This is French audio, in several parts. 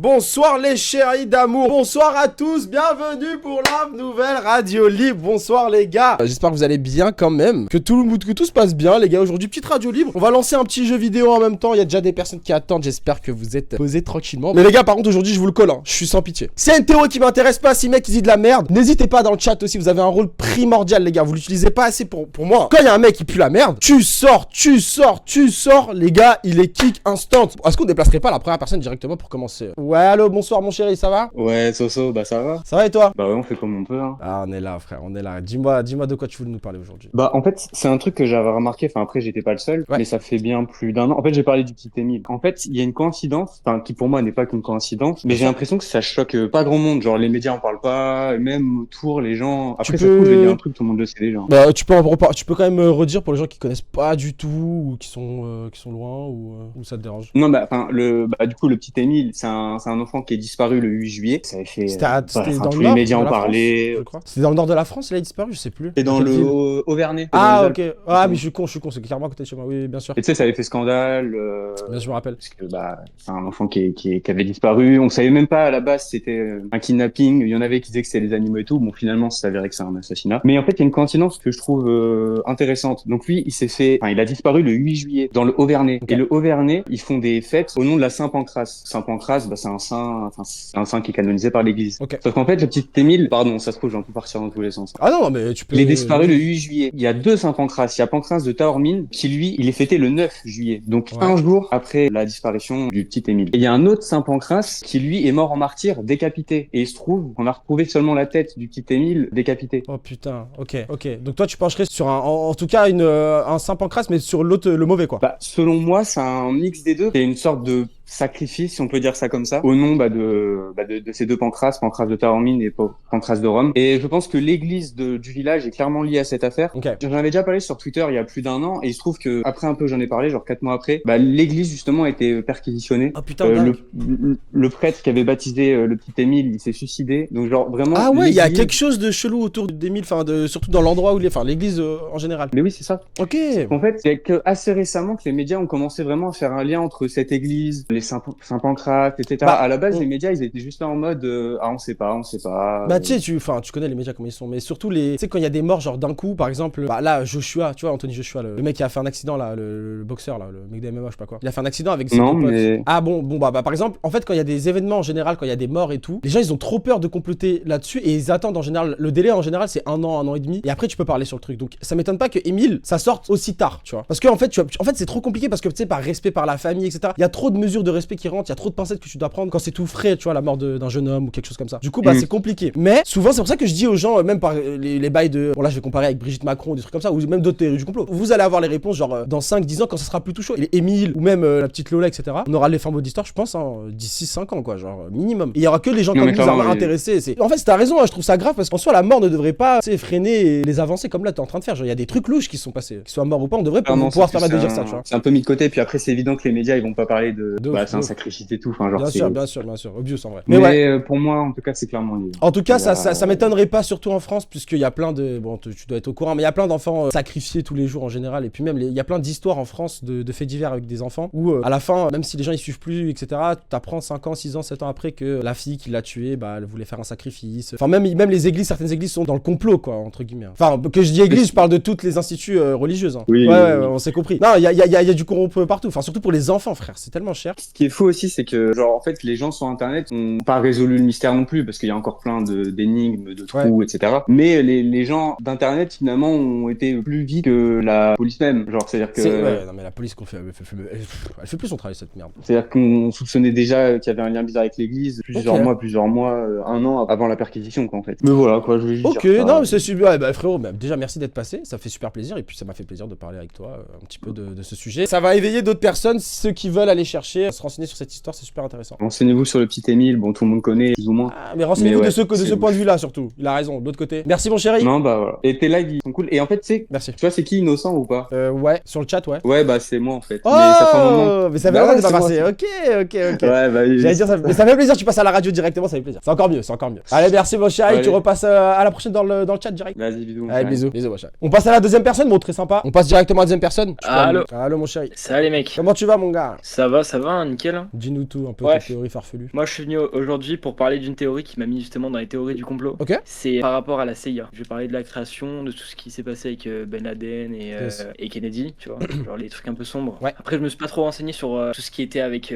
Bonsoir les chéris d'amour, bonsoir à tous, bienvenue pour la nouvelle radio libre, bonsoir les gars. J'espère que vous allez bien quand même, que tout se passe bien les gars. Aujourd'hui petite radio libre, on va lancer un petit jeu vidéo en même temps, il y a déjà des personnes qui attendent, j'espère que vous êtes posés tranquillement. Mais les gars par contre aujourd'hui je vous le colle, hein. Je suis sans pitié. S'il y a une théorie qui m'intéresse pas, si mec qui dit de la merde, n'hésitez pas dans le chat aussi, vous avez un rôle primordial les gars, vous l'utilisez pas assez pour moi. Quand il y a un mec qui pue la merde, tu sors les gars, il est kick instant. Est-ce qu'on déplacerait pas la première personne directement pour commencer? Ouais, allô, bonsoir mon chéri, ça va? Ouais, Soso, bah ça va. Ça va et toi? Bah ouais, on fait comme on peut, hein. Ah, on est là frère, on est là. Dis-moi de quoi tu voulais nous parler aujourd'hui. Bah en fait, c'est un truc que j'avais remarqué, enfin après j'étais pas le seul, Ouais. mais ça fait bien plus d'un an. En fait, j'ai parlé du petit Émile. En fait, il y a une coïncidence, enfin qui pour moi n'est pas qu'une coïncidence, mais j'ai l'impression que ça choque pas grand monde, genre les médias en parlent pas, et même autour les gens. Après ça se trouve, je vais dire un truc, tout le monde le sait déjà. Bah tu peux quand même redire pour les gens qui connaissent pas du tout ou qui sont loin ou ça te dérange? Non, bah enfin du coup le petit Émile, c'est un enfant qui est disparu le 8 juillet. Ça avait fait C'était dans tous le les nord médias de en la parlaient. France, je crois. C'était dans le nord de la France, il a disparu, je sais plus. C'est dans Quelle ville? le Auvernais. Ah ok. Ah mais je suis con, c'est clairement à côté de chez moi, oui bien sûr. Et tu sais, ça avait fait scandale. Bien je me rappelle. Parce que c'est un enfant qui avait disparu. On savait même pas à la base si c'était un kidnapping. Il y en avait qui disaient que c'était des animaux et tout. Bon, finalement, ça s'avérait que c'est un assassinat. Mais en fait, il y a une coïncidence que je trouve intéressante. Donc lui, il a disparu le 8 juillet dans le Auvernais. Okay. Et le Auvernais, ils font des fêtes au nom de la Saint Pancrace. Saint Pancrace, c'est un saint qui est canonisé par l'Église. Okay. Sauf qu'en fait, le petit Émile, pardon, ça se trouve, j'ai un peu partir dans tous les sens. Ah non, mais tu peux. Il est disparu le 8 juillet. Il y a deux Saint Pancrace. Il y a Pancrace de Taormine qui lui, il est fêté le 9 juillet. Donc un jour après la disparition du petit Émile. Et il y a un autre Saint Pancrace qui lui est mort en martyr, décapité. Et il se trouve qu'on a retrouvé seulement la tête du petit Émile décapité. Oh putain, ok. Donc toi tu pencherais sur en tout cas un Saint Pancrace mais sur l'autre, le mauvais quoi. Bah, selon moi, c'est un mix des deux. C'est une sorte de sacrifice, si on peut dire ça comme ça, au nom de ces deux Pancrace de Taormine et Pancrace de Rome. Et je pense que l'église du village est clairement liée à cette affaire. Okay. J'en avais déjà parlé sur Twitter il y a plus d'un an, et il se trouve que après un peu j'en ai parlé, genre 4 mois après, l'église justement a été perquisitionnée. Oh putain, le prêtre qui avait baptisé le petit Émile, il s'est suicidé. Donc genre vraiment. Ah ouais, il y a quelque chose de chelou autour d'Émile, surtout dans l'endroit où l'église en général. Mais oui, c'est ça. Ok. En fait, c'est que assez récemment que les médias ont commencé vraiment à faire un lien entre cette église, les Saint Pancrace, etc. À la base, les médias, ils étaient juste là en mode on sait pas. Bah tu sais, tu connais les médias comme ils sont, mais surtout tu sais quand il y a des morts genre d'un coup, par exemple, là Joshua, tu vois Anthony Joshua, le mec qui a fait un accident là, le boxeur là, le mec de MMA, je sais pas quoi. Il a fait un accident avec ses deux potes. Mais... Ah bon par exemple, en fait quand il y a des événements en général, quand il y a des morts et tout, les gens ils ont trop peur de comploter là-dessus et ils attendent en général, le délai en général c'est un an et demi et après tu peux parler sur le truc. Donc ça m'étonne pas que Émile ça sorte aussi tard, tu vois. Parce que en fait c'est trop compliqué parce que tu sais par respect par la famille etc. Il y a trop de mesures de respect qui rentrent, il y a trop de pincettes que tu dois prendre quand c'est tout frais, tu vois, la mort d'un jeune homme ou quelque chose comme ça. Du coup c'est compliqué. Mais souvent c'est pour ça que je dis aux gens, même par les bails de, bon là je vais comparer avec Brigitte Macron, des trucs comme ça, ou même d'autres théories du complot, vous allez avoir les réponses genre dans 5-10 ans quand ça sera plus tout chaud. Et Émile ou même la petite Lola etc. On aura les flambeaux d'histoire je pense d'ici 5 ans quoi, genre minimum. Et il y aura que les gens comme nous intéressés. En fait c'est ta raison, je trouve ça grave parce qu'en soi la mort ne devrait pas freiner les avancées comme là t'es en train de faire. Genre il y a des trucs louches qui sont passés, qu'ils soient morts ou pas, on devrait pouvoir se permettre de dire ça, tu vois. C'est un peu mis de côté, puis après c'est évident que les médias ils vont pas parler c'est un sacrifice et tout, enfin genre bien sûr, obvious en vrai. Mais pour moi en tout cas c'est clairement lié. En tout cas ça m'étonnerait pas, surtout en France, puisqu'il y a plein de, bon tu dois être au courant, mais il y a plein d'enfants sacrifiés tous les jours en général, et puis même il y a plein d'histoires en France de faits divers avec des enfants où à la fin, même si les gens ils suivent plus etc, t'apprends 5 ans, 6 ans, 7 ans après que la fille qui l'a tué, elle voulait faire un sacrifice. Enfin même les églises, certaines églises sont dans le complot quoi, entre guillemets. Enfin que je dis église, je parle de toutes les instituts religieuses. Oui, ouais, on s'est compris. Non, il y a du corrompu partout, enfin surtout pour les enfants frère, c'est tellement cher. Ce qui est faux aussi c'est que genre en fait les gens sur internet ont pas résolu le mystère non plus parce qu'il y a encore plein d'énigmes, de trous, etc. Mais les gens d'internet finalement ont été plus vite que la police même. Genre c'est-à-dire que non mais la police qu'on fait, elle fait plus son travail cette merde. C'est-à-dire qu'on soupçonnait déjà qu'il y avait un lien bizarre avec l'église plusieurs mois, un an avant la perquisition quoi en fait. Mais voilà quoi, je voulais juste dire ça. Non mais c'est super, frérot, déjà merci d'être passé, ça fait super plaisir et puis ça m'a fait plaisir de parler avec toi un petit peu de ce sujet. Ça va éveiller d'autres personnes, ceux qui veulent aller chercher, se renseigner sur cette histoire, c'est super intéressant. Renseignez-vous sur le petit Émile, bon tout le monde connaît plus ou moins. Ah, mais renseignez-vous de ce point de vue là surtout, il a raison, de l'autre côté. Merci mon chéri. Non voilà. Et tes lives ils sont cool. Et en fait tu sais, merci. Tu vois c'est qui Innocent ou pas? Ouais, sur le chat ouais. Ouais c'est moi en fait. Oh, mais ça fait un moment. Mais ça fait longtemps que t'as passé. Ok. Ouais j'allais dire ça, mais ça fait plaisir, tu passes à la radio directement, ça fait plaisir. C'est encore mieux. Allez merci mon chéri, tu repasses à la prochaine dans le chat direct. Vas-y bisous. Allez bisous mon chéri. On passe à la deuxième personne, bon très sympa. On passe directement à la deuxième personne. Allô mon chéri. Salut les mecs. Comment tu vas mon gars? Ça va, nickel. Dis-nous tout, un peu Ouais. ta théorie farfelue. Moi, je suis venu aujourd'hui pour parler d'une théorie qui m'a mis justement dans les théories du complot. Ok. C'est par rapport à la CIA. Je vais parler de la création, de tout ce qui s'est passé avec Ben Laden Yes. et Kennedy, tu vois, genre les trucs un peu sombres. Ouais. Après, je me suis pas trop renseigné sur tout ce qui était avec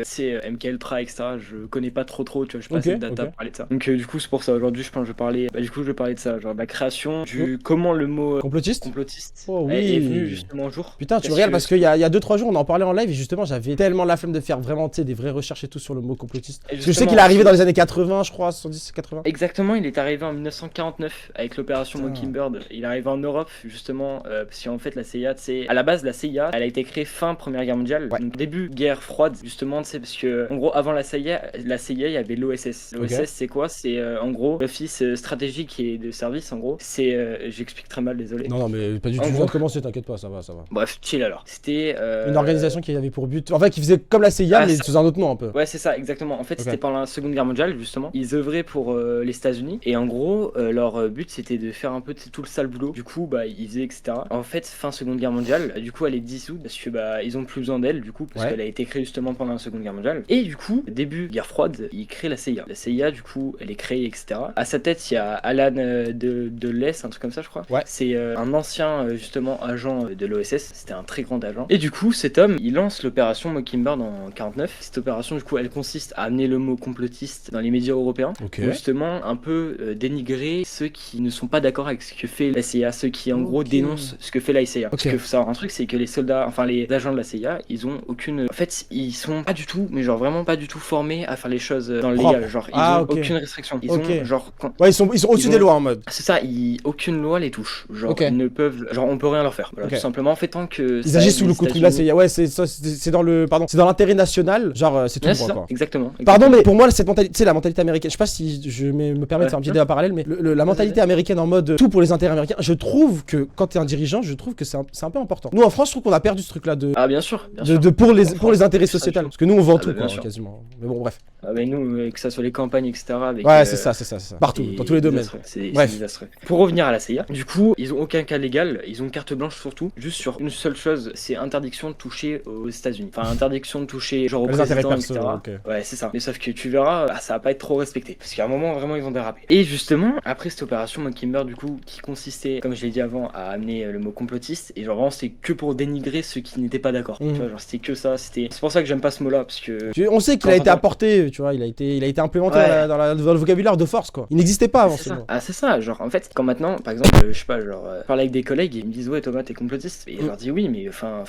MKUltra, etc. Je connais pas trop, tu vois, je suis pas Ok, assez de data ok. pour parler de ça. Donc, du coup, c'est pour ça. Aujourd'hui, je pense que je vais parler, je vais parler de ça, genre de la création, comment le mot Complotiste. complotiste Oh est oui. venu justement au jour. Putain, tu me regardes parce qu'il y a 2-3 jours, on en parlait en live et justement, j'avais tellement la flemme de faire vraiment, tu sais, des vraies recherches et tout sur le mot complotiste. Parce que je sais justement, qu'il est arrivé dans les années 80, je crois, 70, 80. Exactement, il est arrivé en 1949 avec l'opération Putain. Mockingbird. Il est arrivé en Europe justement parce qu'en fait la CIA, c'est à la base la CIA, elle a été créée fin Première Guerre mondiale, Ouais. donc début guerre froide justement, c'est parce que en gros avant la CIA, il y avait l'OSS. L'OSS Ok. c'est quoi? C'est en gros l'office stratégique et de service en gros. C'est j'explique très mal, désolé. Non, mais pas du tout. En Je viens gros- de commencer, t'inquiète pas, ça va, ça va. Bref, chill alors. C'était Une organisation qui avait pour but, en fait, qui faisait comme la CIA, Ah, mais ça- sous un autre nom un peu. Ouais, c'est ça, exactement. En fait, Ok. c'était pendant la Seconde Guerre mondiale, justement. Ils œuvraient pour les États-Unis. Et en gros, leur but, c'était de faire un peu tout le sale boulot. Du coup, bah, ils faisaient, etc. En fait, fin Seconde Guerre mondiale, du coup, elle est dissoute parce que, bah, ils ont plus besoin d'elle, du coup, parce Ouais. qu'elle a été créée justement pendant la Seconde Guerre mondiale. Et du coup, début guerre froide, ils créent la CIA. La CIA, du coup, elle est créée, etc. À sa tête, il y a Alan de l'Est, un truc comme ça, je crois. Ouais. C'est un ancien, justement, agent de l'OSS. C'était un très grand agent. Et du coup, cet homme, il lance l'opération Mockingbird en 49. Cette opération, du coup, elle consiste à amener le mot complotiste dans les médias européens. Ok. Pour justement un peu dénigrer ceux qui ne sont pas d'accord avec ce que fait la CIA, ceux qui en gros Ok. dénoncent ce que fait la CIA. Parce Ok. que faut savoir un truc, c'est que les soldats, enfin les agents de la CIA, ils ont aucune. En fait, ils sont pas du tout, mais genre vraiment pas du tout formés à faire les choses dans le Propre. légal. Genre, ils Ah, ont ok. aucune restriction. Ils Ok. ont genre. Ouais, ils sont au-dessus Ils des ont- lois en mode. C'est ça, aucune loi les touche. Genre, Ok. ils ne peuvent. Genre, on peut rien leur faire. Voilà, Ok. tout simplement, en fait, tant que. Ils ça agissent aide sous le les coup de la États-Unis- CIA. Ouais, c'est dans le. Pardon. C'est dans l'intérêt national. Genre, c'est tout Ouais, droit, c'est ça, quoi. exactement. Pardon, mais pour moi, cette mentalité, tu sais, la mentalité américaine, je sais pas si je me permets de Ouais. faire un petit débat parallèle, mais la mentalité américaine en mode tout pour les intérêts américains, je trouve que quand t'es un dirigeant, je trouve que c'est un peu important. Nous en France, je trouve qu'on a perdu ce truc-là Ah, bien sûr. Bien de sûr. pour les France, intérêts ça, sociétals. tu Parce que nous, on vend Ah, tout, bah, bien quoi, sûr. quasiment. Mais bon, bref. Ah bah nous, que ça soit les campagnes, etc. Avec, Ouais, c'est ça. Partout, c'est dans tous les domaines. désastreux, c'est Bref. désastreux. Pour revenir à la CIA, du coup, ils ont aucun cas légal, ils ont carte blanche surtout, juste sur une seule chose, c'est interdiction de toucher aux États-Unis. Enfin, interdiction de toucher genre au Les intérêts président, perso, etc. ok. Ouais, c'est ça. Mais sauf que tu verras, ça va pas être trop respecté. Parce qu'à un moment, vraiment, ils vont déraper. Et justement, après cette opération Mockingbird, du coup, qui consistait, comme je l'ai dit avant, à amener le mot complotiste, et genre vraiment, c'était que pour dénigrer ceux qui n'étaient pas d'accord. Mhm. Tu vois, genre, c'était que ça. C'est pour ça que j'aime pas ce mot-là, parce que. On sait qu'il a été apporté, tu vois, il a été implémenté Ouais. dans le vocabulaire de force, quoi. Il n'existait pas avant C'est ce ça. mot. Ah, c'est ça, genre en fait, quand maintenant, par exemple, je sais pas, genre, je parle avec des collègues et ils me disent, ouais, Thomas, t'es complotiste. Et je leur dis, oui, mais enfin,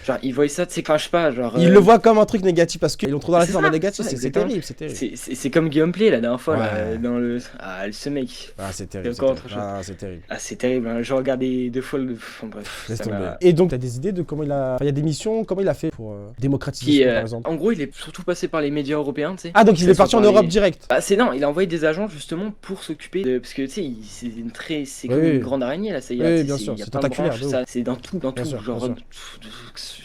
genre, ils voient ça, tu sais, quand je sais pas, genre. Ils le voient comme un truc négatif parce qu'ils l'ont trop dans la c'est tête en ça, mode négatif, c'est ça, c'est exactement. terrible, c'est terrible. C'est comme Gameplay la dernière fois, là, Ouais. dans le. Ah, ce mec. Ah, c'est terrible. C'est encore autre chose. Ah, c'est terrible. Ah, c'est terrible, hein. J'ai regardé 2 fois le. Enfin, bref. Laisse ça tomber. m'a- Et donc, t'as des idées de comment il a. Enfin, il y a des missions, comment il a fait pour démocratiser, Qui, par exemple. en gros, il est surtout passé par les médias européens, tu sais. Ah, donc il Que est ça soit parti en par Europe les- direct. Bah, non, il a envoyé des agents justement pour s'occuper de. Parce que tu sais, c'est comme Oui. une grande araignée là, Oui, tu sais, bien il sûr, y a c'est plein de tentaculaire, branches, de ouf. ça, c'est dans tout, Bien sûr, genre. bien sûr.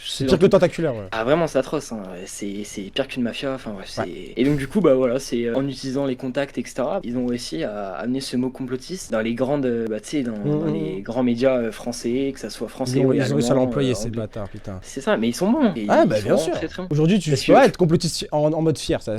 C'est dans pire que tout. tentaculaire, ouais. Ah vraiment c'est atroce, hein. C'est pire qu'une mafia, enfin bref c'est... Et donc du coup bah voilà, c'est en utilisant les contacts etc, ils ont réussi à amener ce mot complotiste dans les grandes, bah tu sais, dans les grands médias français, que ça soit français Ils ont ou réussi à allemand, l'employer, ces anglais. bâtards, putain. C'est ça, mais ils sont bons. Et Ah, ils bah sont bien vraiment sûr. très, très bons. Aujourd'hui, tu Parce peux que- pas être complotiste en mode fier. Ça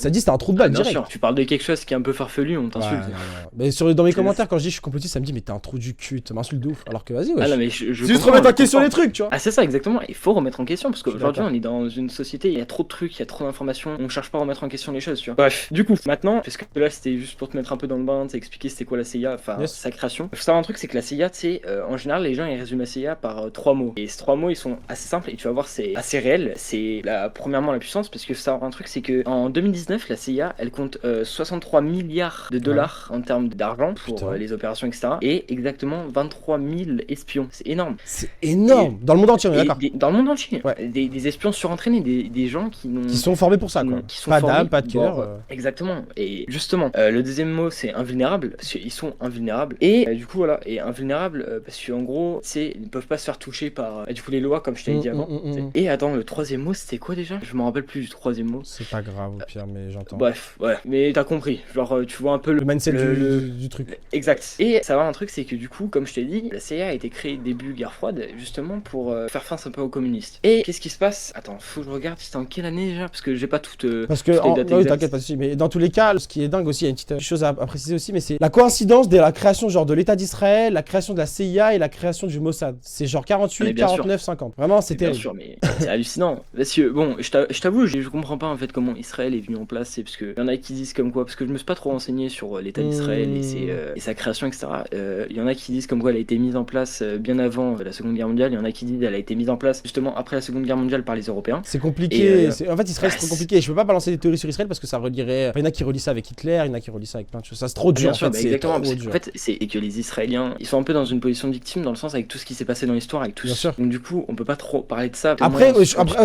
dit, c'était un trou de balle Bien direct. sûr, tu parles de quelque chose qui est un peu farfelu, on Ouais, t'insulte. non, non. Mais dans mes C'est- commentaires, quand je dis je suis complotiste, ça me dit mais t'es un trou du cul, ça m'insulte de ouf. Alors que vas-y, Ah wesh. non mais je C'est juste comprends, remettre en je question comprends. les trucs, tu vois. Ah c'est ça exactement, il faut remettre en question parce Je suis qu'aujourd'hui d'accord. on est dans une société, il y a trop de trucs, il y a trop d'informations, on cherche pas à remettre en question les choses, tu vois. Bref, du coup, maintenant, parce que là c'était juste pour te mettre un peu dans le bain, t'expliquer c'était quoi la CIA, enfin Yes. sa création. Faut savoir un truc, c'est que la CIA, tu sais, en général les gens ils résument la CIA par 3 mots. Et ces 3 mots ils sont assez simples et tu vas voir c'est assez réel. C'est premièrement la puissance, parce que faut savoir un truc, c'est que en 2019 la CIA elle compte 63 milliards de dollars en termes d'argent pour Putain. les opérations etc. Et exactement 23 000 espions, c'est énorme. C'est énorme. Dans le monde entier, on est Et d'accord. dans le monde entier, Ouais. des espions surentraînés, des gens qui n'ont Qui sont formés pour ça, quoi. qui sont Pas formés d'âme, pas de cœur. pour- Exactement. Et justement, le deuxième mot c'est invulnérable, parce qu'ils sont invulnérables. Et du coup voilà, et invulnérables parce qu'en gros, tu sais, ils ne peuvent pas se faire toucher par du coup les lois comme je t'avais dit avant. tu sais. Et attends, le troisième mot c'était quoi déjà? Je me rappelle plus du troisième mot. C'est pas grave. au pire, mais j'entends. Bref, ouais, mais t'as compris. Genre, tu vois un peu le mindset du truc. Exact. Et ça va un truc, c'est que du coup, comme je t'ai dit, la CIA a été créée début guerre froide, justement pour faire face un peu aux communistes. Et qu'est-ce qui se passe? Attends, faut que je regarde, c'était en quelle année déjà? Parce que j'ai pas toutes Parce que, oui, t'inquiète pas, si, mais dans tous les cas, ce qui est dingue aussi, il y a une petite chose à préciser aussi, mais c'est la coïncidence de la création genre de l'État d'Israël, la création de la CIA et la création du Mossad. C'est genre 48, 49, 50. Vraiment, c'est terrible. Bien sûr, mais c'est hallucinant. Parce que, bon, je t'avoue, je comprends pas en fait comment Israël est venu en place. C'est parce que y en a qui disent comme quoi, parce que je me suis pas trop renseigné sur l'État d'Israël et sa création, etc. Il y en a qui disent comme quoi elle a été mise en place bien avant la Seconde Guerre mondiale. Il y en a qui disent qu'elle a été mise en place justement après la Seconde Guerre mondiale par les Européens. C'est compliqué. En fait, Israël, c'est trop compliqué. Je peux pas balancer des théories sur Israël parce que ça relierait. Il y en a qui relient ça avec Hitler, il y en a qui relient ça avec plein de choses. Ça, c'est trop dur. Bien sûr, en fait, c'est exactement. trop dur. En fait, c'est que les Israéliens, ils sont un peu dans une position de victime dans le sens avec tout ce qui s'est passé dans l'histoire, avec tout. Bien sûr. Donc du coup, on peut pas trop parler de ça. Après,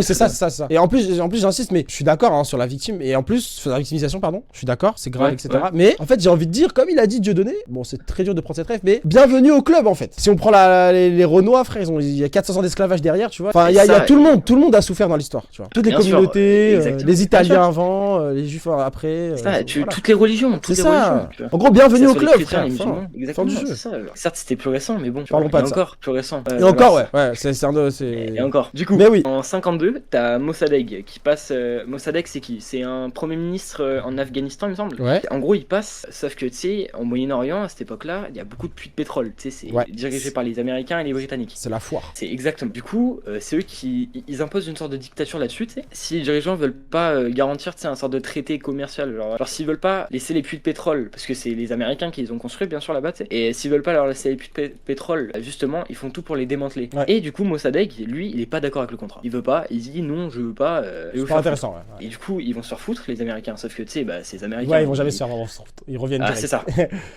c'est ça. Et en plus, j'insiste, mais je suis d'accord sur la victime et en plus sur la victimisation, pardon. Je suis d'accord, c'est grave, etc. Ouais. Mais en fait, j'ai envie de dire, comme il a dit Dieudonné, bon, c'est très dur de prendre cette rêve, mais bienvenue au club en fait. Si on prend les Renois, frère, il y a 400 ans d'esclavage derrière, tu vois. Enfin, il y a tout le monde a souffert dans l'histoire, tu vois. Toutes les communautés, les Italiens avant, les Juifs après. Voilà. Toutes les religions, c'est ça. En gros, bienvenue au club, frère. Exactement, c'est ça. Certes, c'était plus récent, mais bon. Parlons pas de ça. Encore plus récent. Et encore, ouais, c'est et encore. Du coup, mais oui. En 52, t'as Mossadegh qui passe. Mossadegh, c'est qui? C'est un premier ministre en Afghanistan, il me semble. Ouais. En gros, il passe, sauf que tu sais, en Moyen-Orient, à cette époque-là, il y a beaucoup de puits de pétrole. Tu sais, c'est dirigé par les Américains et les Britanniques. C'est la foire. C'est exactement. Du coup, c'est eux qui ils imposent une sorte de dictature là-dessus. Tu sais, si les dirigeants veulent pas garantir, tu sais, un sorte de traité commercial, genre s'ils veulent pas laisser les puits de pétrole, parce que c'est les Américains qui les ont construits, bien sûr là-bas, tu sais, et s'ils veulent pas leur laisser les puits de pétrole, justement, ils font tout pour les démanteler. Ouais. Et du coup, Mossadegh, lui, il est pas d'accord avec le contrat. Il veut pas. Il dit non, je veux pas. C'est pas intéressant. Ouais. Et du coup, ils vont se faire foutre les Américains. Sauf que tu sais, bah, ces Américains. Ouais, ils vont jamais se faire. Ils reviennent direct. C'est ça.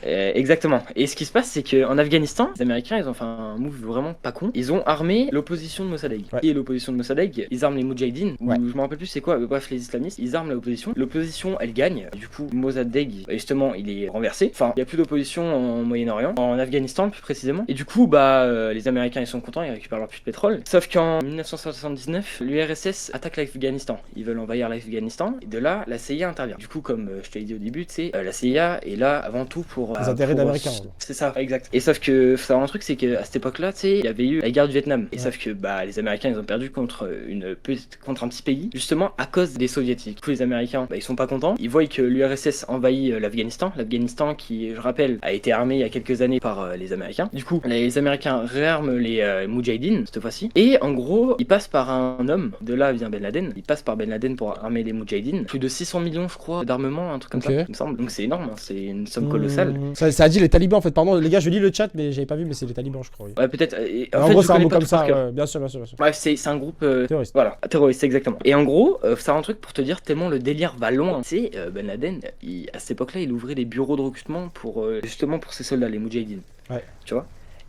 Exactement. Et ce qui se passe, c'est qu'en Afghanistan, les Américains, ils ont fait un move vraiment pas con. Ils ont armé l'opposition de Mossadegh. Ouais. Et l'opposition de Mossadegh, ils arment les Moudjahidines. Ouais. Je me rappelle plus c'est quoi. Bref, les islamistes, ils arment l'opposition. L'opposition, elle gagne. Du coup, Mossadegh, justement, il est renversé. Enfin, il y a plus d'opposition en Moyen-Orient, en Afghanistan plus précisément. Et du coup, bah, les Américains, ils sont contents, ils récupèrent leur puits de pétrole. Sauf qu'en 1979, l'URSS attaque l'Afghanistan. Ils veulent envahir l'Afghanistan. Et de là, la CIA intervient. Du coup, comme je t'ai dit au début, tu sais, la CIA est là avant tout pour les intérêts d'Américains. C'est ça, exact. Et sauf que, faut savoir un truc, c'est qu'à cette époque-là, tu sais, il y avait eu la guerre du Vietnam. Et sauf que, bah, les Américains, ils ont perdu contre un petit pays, justement à cause des Soviétiques. Du coup, les Américains, bah, ils sont pas contents. Ils voient que l'URSS envahit l'Afghanistan. L'Afghanistan, qui, je rappelle, a été armé il y a quelques années par les Américains. Du coup, les Américains réarment les Moudjahidines cette fois-ci. Et en gros, ils passent par un homme. De là vient Ben Laden. Ils passent par Ben Laden pour armer les Moudjahidines. Plus de 600 millions, je crois, d'armement, un truc comme ça, il me semble. Donc c'est énorme, hein. C'est une somme colossale. Ça a dit les talibans en fait. Pardon, les gars, je lis le chat, mais j'avais pas vu, mais c'est les talibans, je crois. Oui. Ouais, peut-être. En fait, gros, c'est un mot comme ça. Ouais, bien sûr. Bref, c'est un groupe terroriste. Voilà, terroriste, exactement. Et en gros, c'est un truc pour te dire tellement le délire va loin. Tu sais, Ben Laden, à cette époque-là, il ouvrait des bureaux de recrutement pour justement pour ces soldats, les Moudjahidines. Ouais. Tu vois.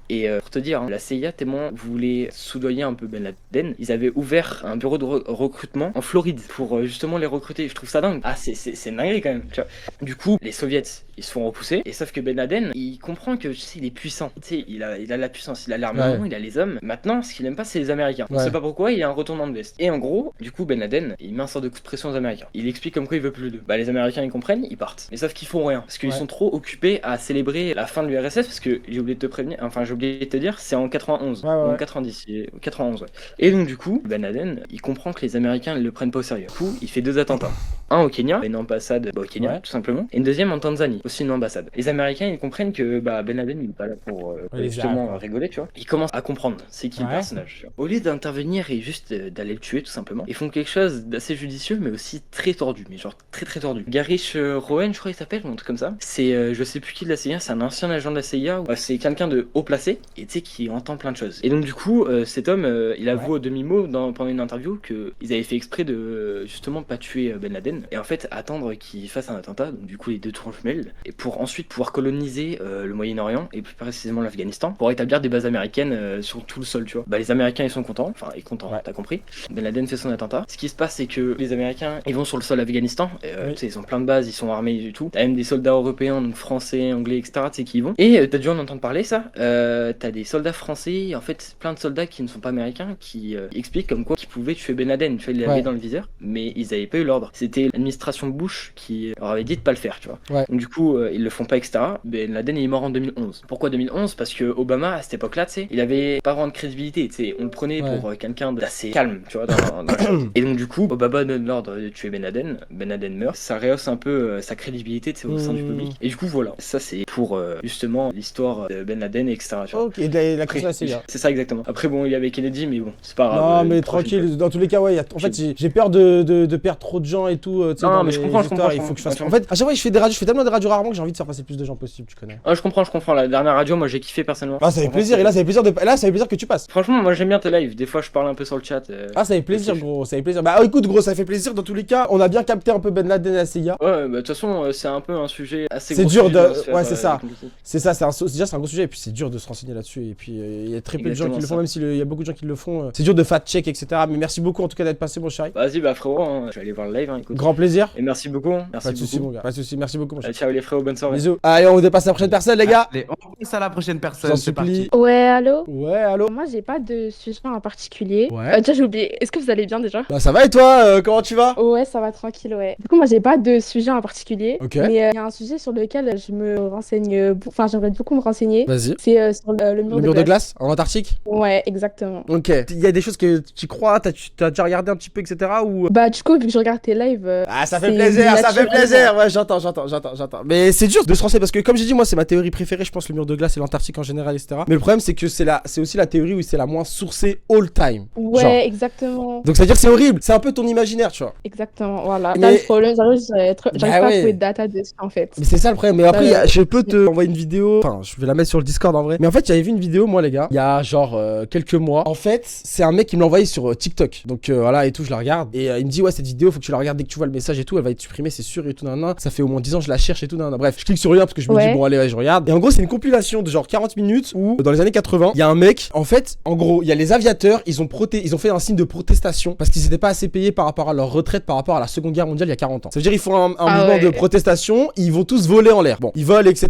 Et pour te dire, la CIA tellement voulait soudoyer un peu Ben Laden, ils avaient ouvert un bureau de recrutement en Floride pour justement les recruter. Je trouve ça dingue. Ah, c'est une dinguerie quand même. Tu vois. Du coup, les soviets, ils se font repousser. Et sauf que Ben Laden, il comprend que tu sais, il est puissant. Tu sais, il a la puissance, il a l'armement, il a les hommes. Maintenant, ce qu'il aime pas, c'est les Américains. On sait pas pourquoi, il y a un retournement de veste. Et en gros, du coup, Ben Laden, il met un sort de coup de pression aux Américains. Il explique comme quoi il veut plus d'eux. Bah, les Américains, ils comprennent, ils partent. Mais sauf qu'ils font rien. Parce qu'ils sont trop occupés à célébrer la fin de l'URSS. Parce que j'ai oublié de te prévenir, enfin, j'ai oublié de te dire, c'est en 91, en 90, 91, ouais. Et donc du coup, Ben Laden, il comprend que les Américains ne le prennent pas au sérieux. Du coup, il fait 2 attentats. Un au Kenya, une ambassade au Kenya, tout simplement, et une deuxième en Tanzanie, aussi une ambassade. Les Américains, ils comprennent que Ben Laden, il est pas là pour justement rigoler, tu vois. Ils commencent à comprendre c'est qui le personnage. Tu vois. Au lieu d'intervenir et juste d'aller le tuer, tout simplement, ils font quelque chose d'assez judicieux, mais aussi très tordu, mais genre très tordu. Garish Rowan, je crois il s'appelle, ou un truc comme ça. C'est, je sais plus qui de la CIA, c'est un ancien agent de la CIA, c'est quelqu'un de haut placé, et tu sais, qui entend plein de choses. Et donc du coup, cet homme, il avoue au demi-mot pendant une interview qu'ils avaient fait exprès de justement pas tuer Ben Laden et en fait attendre qu'il fasse un attentat, donc du coup les deux tours jumelles, et pour ensuite pouvoir coloniser le Moyen-Orient et plus précisément l'Afghanistan pour établir des bases américaines sur tout le sol, tu vois. Bah les Américains ils sont contents, enfin ils sont contents, t'as compris. Ben Laden fait son attentat. Ce qui se passe c'est que les Américains ils vont sur le sol Afghanistan, tu sais ils ont plein de bases, ils sont armés du tout. T'as même des soldats européens, donc français, anglais, etc. Tu sais qui y vont. Et t'as dû en entendre parler ça. T'as des soldats français, en fait plein de soldats qui ne sont pas américains qui expliquent comme quoi qu'ils pouvaient tuer Ben Laden, tu vois, ils l'avaient dans le viseur, mais ils avaient pas eu l'ordre. C'était l'administration Bush qui leur avait dit de pas le faire, tu vois. Ouais. Donc du coup, ils le font pas, etc. Ben Laden il est mort en 2011. Pourquoi 2011? Parce que Obama à cette époque-là, tu sais, il avait pas vraiment de crédibilité, tu sais, on le prenait pour quelqu'un d'assez calme, tu vois, dans la chose. Et donc du coup, Obama donne l'ordre de tuer Ben Laden meurt, ça rehausse un peu sa crédibilité, tu sais, au sein du public. Et du coup, voilà, ça c'est pour justement l'histoire de Ben Laden, etc. Tu vois. Ok, et la question c'est c'est ça exactement. Après bon, il y avait Kennedy, mais bon, c'est pas grave. Non, mais tranquille, dans tous les cas, ouais, en fait, j'ai peur de perdre trop de gens et tout, tu sais, non, mais je comprends, il faut que je fasse... En fait, à chaque fois, je fais des radios, je fais tellement de radios rarement que j'ai envie de faire passer plus de gens possible, tu connais. Ah, je comprends. La dernière radio, moi j'ai kiffé personnellement. Ah, ça fait plaisir, et là, ça fait plaisir que tu passes. Franchement, moi j'aime bien tes lives. Des fois, je parle un peu sur le chat. Ah, ça fait plaisir, gros, ça fait plaisir. Bah, écoute, gros, ça fait plaisir. Dans tous les cas, on a bien capté un peu Ben Laden et la CIA. Ouais, bah, de toute façon, c'est un peu un sujet assez c'est gros. C'est dur de. Ouais, c'est ça. C'est ça, déjà, c'est un gros sujet, et puis c'est dur de se renseigner là-dessus. Et puis, il y a très peu de gens qui le font, même s'il y a beaucoup de gens qui le font. C'est dur de fact-check, etc. Mais merci beaucoup en tout cas d'être passé, mon chéri. Vas-y, bah, frérot, je vais aller voir le live. Écoute. Grand plaisir. Et merci beaucoup. Pas de soucis, mon gars. Pas de soucis, merci beaucoup, mon chéri. Ciao, les frérots, bonne soirée. Bisous. Allez, on dépasse la prochaine personne, les gars. Allez, on passe à la prochaine personne. C'est parti. Ouais, allô? Ouais, allô? Moi, j'ai pas de sujet en particulier. Ouais. Déjà, j'ai oublié. Est-ce que vous allez bien déjà? Bah, ça va et toi? Comment tu vas? Ouais, ça va tranquille, ouais. Du coup, moi, j'ai pas de sujet en particulier. Ok. Mais il y a un sujet sur lequel je me renseigne. Enfin, j'aimerais beaucoup me renseigner. Vas-y. C'est sur le mur de glace. En Antarctique? Ouais, exactement. Ok. Il y a des choses que tu crois, t'as déjà regardé un petit peu, etc. ou... Bah, du coup, vu que je regarde tes lives. Ah, ça fait plaisir, ça fait plaisir. Ouais, j'entends. Mais c'est dur de se renseigner parce que, comme j'ai dit, moi, c'est ma théorie préférée. Je pense le mur de glace et l'Antarctique en général, etc. Mais le problème, c'est que c'est aussi la théorie où c'est la moins sourcée all time. Ouais, genre. Exactement. Donc, ça veut dire que c'est horrible. C'est un peu ton imaginaire, tu vois. Exactement, voilà. Mais... Là, le problème, j'arrive pas à trouver de data dessus, en fait. Mais c'est ça le problème. Mais après, je peux te envoyer une vidéo. Enfin, je vais la mettre sur le Discord en vrai. Mais en fait, j'avais vu une vidéo, moi, les gars, il y a genre quelques mois. En fait, c'est un mec qui me l'a envoyé sur TikTok. Donc voilà, et tout, je la regarde. Et il me dit, ouais, cette vidéo, faut que tu la regardes dès que tu vois le message et tout. Elle va être supprimée, c'est sûr, et tout, nan. Ça fait au moins 10 ans, je la cherche et tout, nan. Bref, je clique sur rien parce que je me dis, bon, allez, ouais, je regarde. Et en gros, c'est une compilation de genre 40 minutes où, dans les années 80, il y a un mec. En fait, en gros, il y a les aviateurs, ils ont fait un signe de protestation parce qu'ils étaient pas assez payés par rapport à leur retraite par rapport à la Seconde Guerre mondiale il y a 40 ans. Ça veut dire ils font un mouvement de protestation, ils vont tous voler en l'air. Bon, ils volent, etc.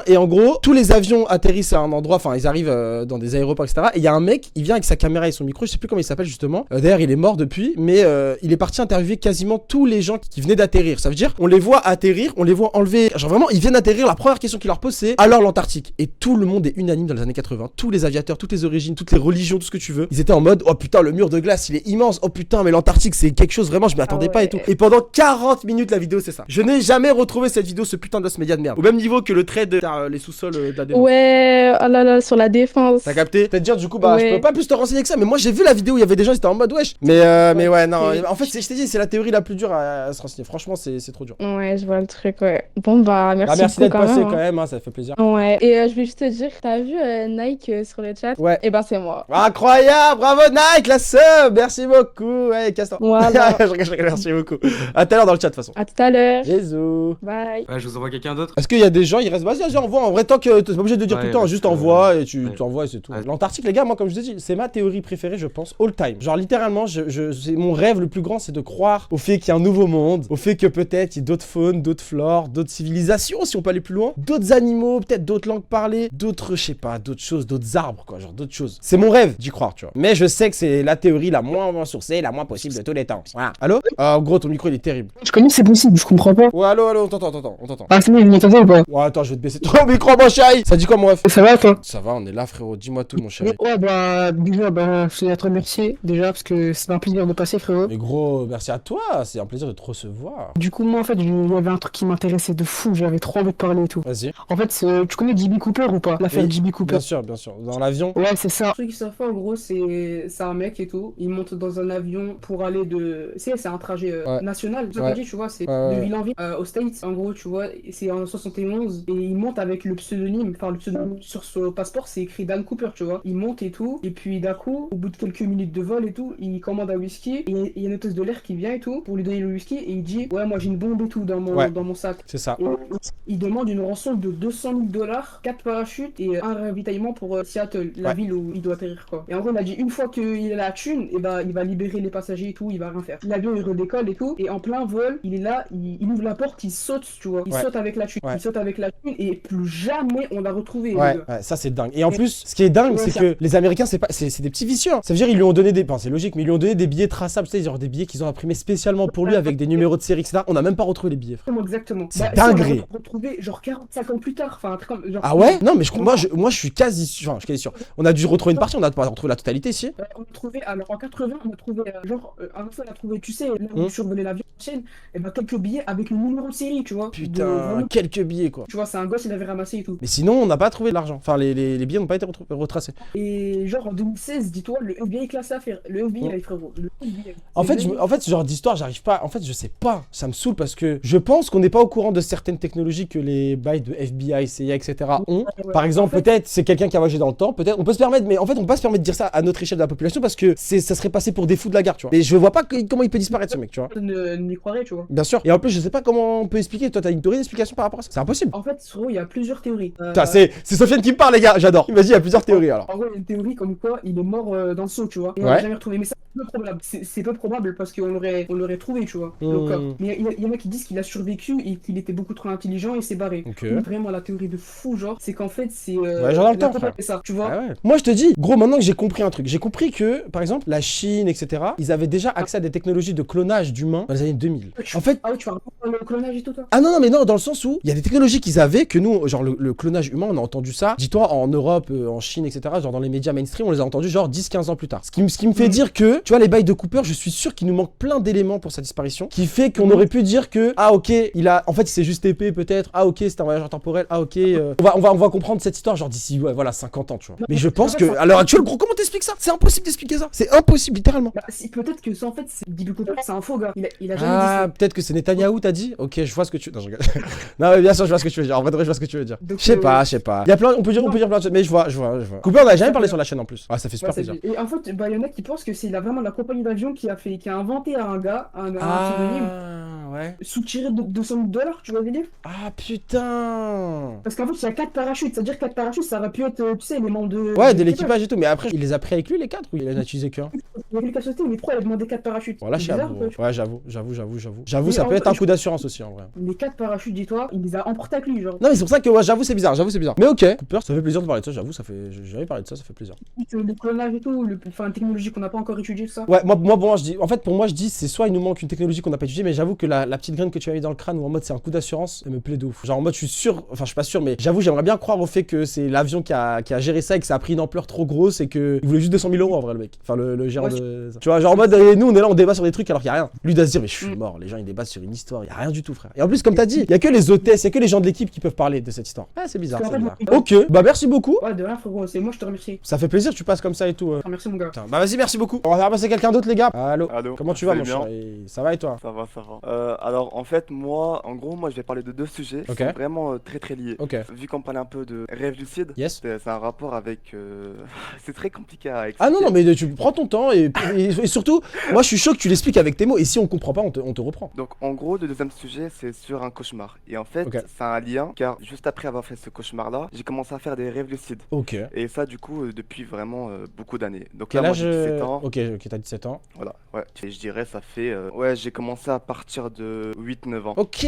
Et en gros, tous les avions atterrissent à un endroit, enfin, ils arrivent dans des aéroports, etc. Et il y a un mec, il vient avec sa caméra et son micro, je sais plus comment il s'appelle justement. D'ailleurs, il est mort depuis, mais il est parti interviewer quasiment tous les gens qui venaient d'atterrir. Ça veut dire, on les voit atterrir, on les voit enlever. Genre vraiment, ils viennent atterrir. La première question qu'ils leur posent, c'est alors l'Antarctique. Et tout le monde est unanime dans les années 80. Tous les aviateurs, toutes les origines, toutes les religions, tout ce que tu veux. Ils étaient en mode, oh putain, le mur de glace, il est immense. Oh putain, mais l'Antarctique, c'est quelque chose vraiment, je m'y attendais pas et tout. Et pendant 40 minutes, la vidéo, c'est ça. Je n'ai jamais retrouvé cette vidéo, ce putain d'os média de merde. Au même niveau que le trait de les sous-sols de la défense. Ouais, oh là là, sur la défense. T'as capté? C'est-à-dire, du coup, bah, je peux pas plus te renseigner que ça. Mais moi, j'ai vu la vidéo où il y avait des gens, ils étaient en mode wesh. Mais ouais, non. En fait, je t'ai dit, c'est la théorie la plus dure à se renseigner. Franchement, c'est trop dur. Ouais, je vois le truc, ouais. Bon, bah, merci d'être passé quand même, hein, ça fait plaisir. Ouais. Et je vais juste te dire, t'as vu Nike sur le chat? Ouais. Et ben, c'est moi. Incroyable, bravo Nike, la sub, merci beaucoup. Ouais, casse-toi. Voilà. je rigole, merci beaucoup. À tout à l'heure dans le chat, de toute façon. À tout à l'heure. Bisous. Bye. Ouais, je vous envoie quelqu'un d'autre. Est-ce qu'il y a des gens, ils restent. Vas-y, envoie. En vrai, tant que t'es pas obligé de dire tout le temps, juste envoie et tu t'envoies et c'est tout. L'Antarctique, les gars, moi, comme je vous ai dit, c'est ma théorie préférée, je pense, all time. Genre, littéralement, c'est mon rêve le plus grand, c'est de croire au fait qu'il y a un nouveau monde, au fait que peut-être il y a d'autres faunes, d'autres flores, d'autres civilisations, si on peut aller plus loin, d'autres animaux, peut-être d'autres langues parlées, d'autres, je sais pas, d'autres choses, d'autres arbres, quoi, genre d'autres choses. C'est mon rêve d'y croire, tu vois. Mais je sais que c'est la théorie la moins sourcée, la moins possible de tous les temps. Voilà. Allô? En gros, ton micro, il est terrible. Je connais que c'est possible, je comprends pas. Ouais, allô, on t'entend. Ah, c'est bon, vous m'entendez ou pas? Ouais, attends, je vais te baisser ton micro, mon chéri. Ça dit quoi, mon ref? Ça va, toi? Ça va, on est là, frérot. Dis-moi tout, mon chéri. Ouais, bah, déjà, je tenais à te remercier, déjà, parce que c'est un plaisir de passer, frérot. Mais gros, merci à toi, c'est un plaisir de te recevoir. Du coup, moi, en fait, il y avait un truc qui m'intéressait de fou, j'avais trop envie de parler et tout. Vas-y. En fait, tu connais J.B. Cooper ou pas? L'affaire Oui, J.B. Cooper. Bien sûr. Dans l'avion. Ouais, c'est ça. Le truc qui s'en fait en gros, c'est un mec et tout. Il monte dans un avion pour aller de. C'est un trajet national. Ça qu'on dit, tu vois, c'est de ville en ville aux States. En gros, tu vois, c'est en 71 et il monte avec le pseudonyme. Enfin, le pseudonyme sur son passeport, c'est écrit Dan Cooper, tu vois. Il monte et tout. Et puis d'un coup, au bout de quelques minutes de vol et tout, il commande un whisky. Et il y a une hôtesse de l'air qui vient et tout pour lui donner le whisky. Et il dit, ouais, moi j'ai une bombe et tout dans mon sac. C'est ça. Et il demande une rançon de $200,000, 4 parachutes et un ravitaillement pour Seattle, la ville où il doit atterrir, quoi. Et en gros, il a dit une fois qu'il a la thune, et bah il va libérer les passagers et tout, il va rien faire. L'avion il redécolle et tout, et en plein vol, il est là, il ouvre la porte, il saute, tu vois. Il saute avec la thune. Il saute avec la thune et plus jamais on l'a retrouvé. Ouais, ça c'est dingue. Et en plus, ce qui est dingue, c'est que les Américains, c'est des petits vicieux. Hein. Ça veut dire ils lui ont donné des. Enfin, c'est logique, mais ils lui ont donné des billets traçables, tu sais, genre des billets qu'ils ont imprimés spécialement pour lui avec des numéros de série, etc. On a même pas retrouvé les billets, frère. Exactement. C'est dinguerie. On a retrouvé genre 45 ans plus tard. Enfin, un truc comme. Genre, Ah ouais? Non, mais moi, je suis quasi sûr. Enfin, je suis quasi sûr. On a dû retrouver une partie, on a pas retrouvé la totalité ici. On a trouvé, alors en 80, on a trouvé, un fois, on a trouvé, tu sais, là où survolait l'avion chaîne, et ben quelques billets avec le numéro de série, tu vois. Putain, quelques billets, quoi. Tu vois, c'est un gosse, il avait ramassé et tout. Mais sinon, on n'a pas trouvé l'argent. Enfin, les billets n'ont pas été retracés. Et genre en 2016, dis-toi, le FBI classé à faire. Le FBI, les frérots. Le FBI. En fait, ce genre d'histoire, j'arrive pas. En fait, je sais pas. Ça me saoule parce que je pense qu'on n'est pas au courant de certaines technologies que les bails de FBI, CIA, etc. ont. Ouais. Par exemple, peut-être c'est quelqu'un qui a voyagé dans le temps. Peut-être on peut se permettre, mais en fait, on peut pas se permettre de dire ça à notre échelle de la population parce que ça serait passé pour des fous de la guerre, tu vois. Mais je vois pas comment il peut disparaître ce mec, tu vois. N'y croirait, tu vois. Bien sûr. Et en plus, je sais pas comment on peut expliquer. Toi, t'as une théorie d'explication par rapport à ça? C'est impossible. En fait, il y a plusieurs théories. Putain, c'est Sofiane qui me parle, les gars. J'adore. Vas-y, il y a plusieurs théories alors. En gros, il y a une théorie comme quoi il est mort dans le seau, tu vois. Et on Ouais. l'a jamais retrouvé. Mais ça, c'est peu probable. C'est peu probable parce qu'on l'aurait trouvé, tu vois. Le corps. Mais il y en a qui disent qu'il a survécu et qu'il était beaucoup trop intelligent et s'est barré. Ok. Mais vraiment, la théorie de fou, genre, c'est qu'en fait, c'est. Ouais, genre dans le temps, frère. Ça, tu vois. Ah ouais. Moi, je te dis, gros, maintenant que j'ai compris un truc, j'ai compris que, par exemple, la Chine, etc., ils avaient déjà accès à des technologies de clonage d'humains dans les années 2000. En fait. Ah ouais, tu vas le clonage et tout, toi? Ah non, non, mais non, dans le sens où il y a des technologies qu'ils avaient que nous, genre le clonage humain, on a entendu ça, dis-toi, en Europe, en Chine, etc., genre dans les médias mainstream, on les a entendus genre 10-15 ans plus tard. Ce qui me fait dire que, tu vois, les bails de Cooper, je suis sûr qu'il nous manque plein d'éléments pour sa disparition, qui fait qu'on aurait pu dire que, ah ok, en fait, il s'est juste épée peut-être, ah ok, c'était un voyageur temporel, ah ok, on va comprendre cette histoire genre d'ici, ouais, voilà, 50 ans, tu vois. Mais je pense que, à l'heure actuelle, gros, comment t'expliques ça? C'est impossible d'expliquer ça. C'est impossible, littéralement. Bah, peut-être que ça, en fait, Bibi Cooper, c'est un faux gars. Il a jamais dit Ah, ça. peut-être que c'est Netanyahou, t'as dit? Ok, je vois ce que tu. Non, je rigole. Non, mais bien sûr, je vois ce que tu veux dire. En vrai, je vois ce que tu veux dire. Donc, Je sais pas. Il y a plein, on peut dire plein de choses, mais je vois. Cooper, on a jamais parlé sur la chaîne en plus. Ah, ça fait super plaisir. Et en fait, bah, il y en a qui pensent que c'est vraiment la compagnie d'avion qui a inventé un gars, un pseudonyme, ouais. soutiré de $200, tu vois, délire. Ah, putain. Parce qu'en fait, il y a 4 parachutes. C'est-à-dire 4 parachutes, ça aurait pu être, tu sais, les membres de. Ouais, de l'équipage et tout. Mais après, il les a pris avec lui, les 4, ou il en a utilisé qu'un? Il y a quelqu'un sauté, mais pourquoi il a demandé 4 parachutes? Voilà, C'est bizarre, quoi. Ouais, j'avoue, ça peut être un coup d'assurance aussi en vrai. Les 4 parachutes, dis-toi, il les a emportés avec lui, genre. Non, mais c'est pour ça que, ouais, j'avoue, c'est bizarre. Mais ok, Cooper, ça fait plaisir de parler de ça, j'avoue, j'ai jamais parlé de ça, ça fait plaisir. Le clonage et tout, enfin, une technologie qu'on n'a pas encore étudiée, tout ça. Ouais, moi, bon, je dis, en fait, pour moi, je dis, c'est soit il nous manque une technologie qu'on n'a pas étudiée, mais j'avoue que la petite graine que tu as mis dans le crâne, ou en mode c'est un coup d'assurance, elle me plaît de ouf. Genre en mode, je suis sûr, enfin, je suis pas sûr, mais j'avoue, j'aimerais bien croire au fait que c'est l'avion qui a géré ça et que ça a pris une ampleur trop grosse et que il voulait juste 200 000 euros en vrai, le mec. Enfin, le gérant de. Tu vois, genre en mode, nous, on est là, on débat sur des trucs alors qu'il y a rien. Lui doit se dire, mais je suis mort, les gens ils débattent sur une histoire, il y a rien du tout, frère. Et en plus, comme t'as dit, il y a que les hôtesses, il y a que les gens de l'équipe qui peuvent parler de cette histoire. Ah, c'est bizarre, c'est bizarre. Ok, bah merci beaucoup. Ouais, de rien, frérot, c'est moi, je te remercie. Ça fait plaisir, tu passes comme ça et tout. Merci, mon gars. Putain, bah vas-y, merci beaucoup. On va faire passer quelqu'un d'autre, les gars. Allô. Allô. Comment tu vas, mon bien cher? Ça va et toi? Ça va. Alors, en fait, moi, je vais parler de 2 sujets qui sont vraiment très liés. Ok. Vu qu'on parlait un peu de rêve lucide, yes. C'est un rapport avec. C'est très compliqué à expliquer. Ah non, mais tu prends ton temps et surtout, moi je suis chaud que tu l'expliques avec tes mots et si on comprend pas, on te reprend. Donc, en gros, le deuxième sujet, c'est sur un cauchemar. Et en fait, c'est un lien car juste après avoir fait ce cauchemar-là, j'ai commencé à faire des rêves lucides. Ok. Et ça, du coup, depuis vraiment beaucoup d'années. Donc quel là, âge? moi, j'ai 17 ans. Ok, t'as 17 ans. Voilà, ouais. Et je dirais, ça fait. Ouais, j'ai commencé à partir de 8-9 ans. Ok,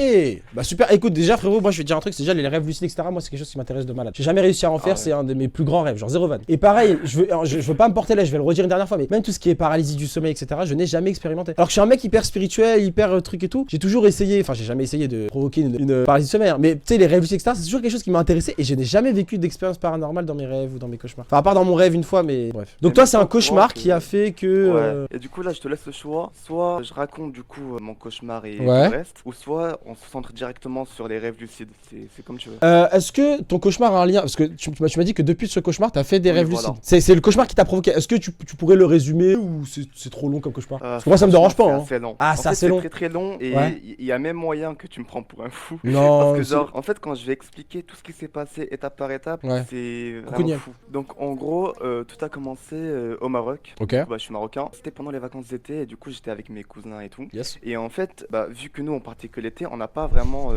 bah super. Écoute, déjà, frérot, moi je vais te dire un truc, c'est déjà les rêves lucides, etc. Moi, c'est quelque chose qui m'intéresse de malade. J'ai jamais réussi à en faire, c'est un de mes plus grands rêves, genre zéro van. Et pareil, je veux pas me porter là, je vais le redire une dernière fois, mais même tout ce qui est paralysie du sommeil, etc., je n'ai jamais expérimenté. Alors que je suis un mec hyper spirituel, hyper truc et tout, j'ai toujours essayé, enfin, j'ai jamais essayé de provoquer une paralysie du sommeil, hein. Mais tu sais, les rêves lucides, etc., c'est toujours quelque chose qui m'a intéressé et je n'ai jamais vécu d'expérience paranormale dans mes rêves ou dans mes cauchemars. Enfin, à part dans mon rêve une fois, mais bref. Donc, toi, c'est un cauchemar qui a fait que. Ouais. Et du coup, là, je te laisse le choix. Soit je raconte du coup mon cauchemar et le reste, ou soit on se centre directement sur les rêves lucides. C'est comme tu veux. Est-ce que ton cauchemar a un lien? Parce que tu m'as dit que depuis ce cauchemar, t'as fait des rêves lucides. C'est le cauchemar qui t'a provoqué. Est-ce que tu pourrais le résumer ou c'est trop long comme cauchemar? Parce que moi, ça me dérange pas. Hein. C'est assez long. Ah, c'est assez long. C'est très long et il y a même moyen que tu me prends pour un fou. Non. Parce que genre, en fait, quand je vais expliquer tout ce qui s'est passé étape par étape, c'est vraiment fou. Donc en gros, tout a commencé au Maroc. Ok. Bah, je suis marocain. C'était pendant les vacances d'été et du coup, j'étais avec mes cousins et tout. Yes. Et en fait, vu que nous on partait que l'été, on n'a pas vraiment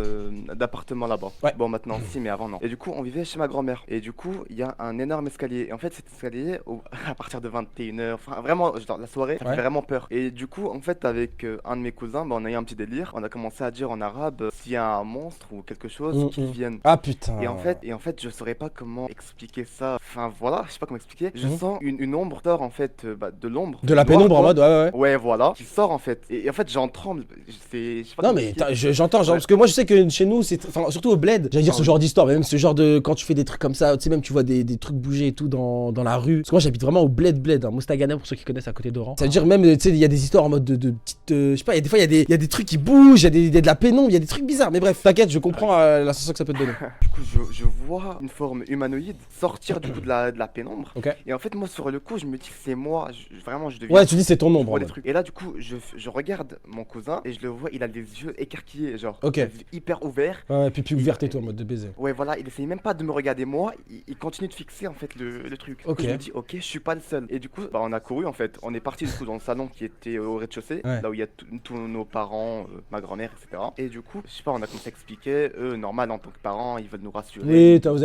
d'appartement là-bas. Ouais. Bon, maintenant si, mais avant non. Et du coup, on vivait chez ma grand-mère. Et du coup, il y a un énorme escalier. Et en fait, cet escalier, à partir de 21h, enfin vraiment, genre, la soirée, ça fait vraiment peur. Et du coup, en fait, avec un de mes cousins, on a eu un petit délire. On a commencé à dire en arabe s'il y a un monstre ou quelque chose qui vienne. Ah putain. Et en fait, je saurais pas comment expliquer ça. Enfin voilà, je sais pas comment expliquer. Je sens une ombre sort en fait de l'ombre. De la pénombre en mode, ouais. Ouais, voilà, qui sort en fait. Et en fait, j'en tremble. Je sais pas Non, comment mais expliquer. j'entends, genre, parce que moi je sais que chez nous, c'est. Enfin, surtout au bled, j'allais dire ce genre d'histoire, mais même ce genre de. Quand tu fais des trucs comme ça, tu sais, même tu vois des trucs bouger et tout dans la rue. Parce que moi j'habite vraiment au bled, hein, Mostaganem pour ceux qui connaissent à côté d'Oran. Ça veut dire même, tu sais, il y a des histoires en mode de petites. Je sais pas, des fois il y a des trucs qui bougent, il y a de la pénombre, il y a des trucs bizarres. Mais bref, t'inquiète, je comprends la sensation que ça peut te donner. Du coup, je vois une forme humanoïde sortir du coup de la pénombre. Ok. Et en fait, moi, sur le coup, je me dis que c'est moi. Vraiment, je deviens. Ouais, tu dis c'est ton ombre. je vois En des mode. trucs. Et là, du coup, je regarde mon cousin et je le vois, il a les yeux écarquillés, genre. Ok. Les yeux hyper ouverts. Ouais, puis ouverte et tout en mode de baiser. Ouais, voilà, il essaye même pas de me regarder moi, il continue de fixer en fait le truc. Du coup, Ok. je me dis, ok, je suis pas le seul. Et du coup, on a couru en fait. On est parti du coup dans le salon qui était au rez-de-chaussée, Ouais. là où il y a tous nos parents, ma grand-mère, etc. Et du coup, je sais pas, on a commencé à expliquer, eux, normal en tant que parents, ils veulent nous rassurer. Oui, vous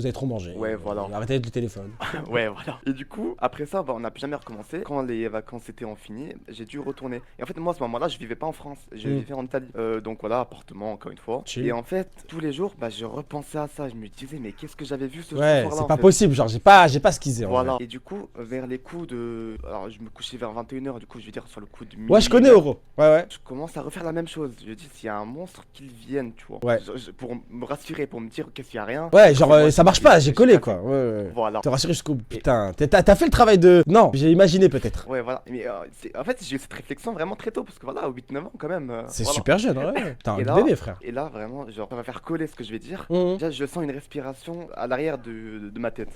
avez trop mangé. Ouais, voilà. Arrêtez le téléphone. Ouais, voilà. Et du coup, après ça, on n'a plus jamais recommencé. Quand les vacances étaient en fini, j'ai dû retourner. Et en fait, moi, à ce moment-là, je vivais pas en France, je vivais en Italie. Donc voilà, appartement, encore une fois. Chill. Et en fait, tous les jours, je repensais à ça. Je me disais, mais qu'est-ce que j'avais vu ce Ouais, soir-là c'est en pas fait. possible, genre j'ai pas skisé. Voilà. Et du coup, vers les coups de. Alors, je me couchais vers 21h, du coup, je vais dire sur le coup de minuit. Ouais, je connais Oro. Ouais. Je commence à refaire la même chose. Je dis, s'il y a un monstre, qu'il vienne, tu vois. Ouais. Pour me rassurer, pour me dire qu'il y a rien. Ouais, genre Moi, ça marche pas, j'ai collé quoi. Ouais. Voilà. T'es rassuré jusqu'au. Putain, t'as fait le travail de. Non, j'ai imaginé peut-être. Ouais, voilà. Mais en fait, j'ai eu cette réflexion vraiment très tôt, parce que voilà, à 8-9 ans, quand même. C'est voilà. super jeune, ouais. T'as un Et là- bébé, frère. Et là, vraiment, genre, ça va faire coller ce que je vais dire. Mhm. Déjà, je sens une respiration à l'arrière de ma tête.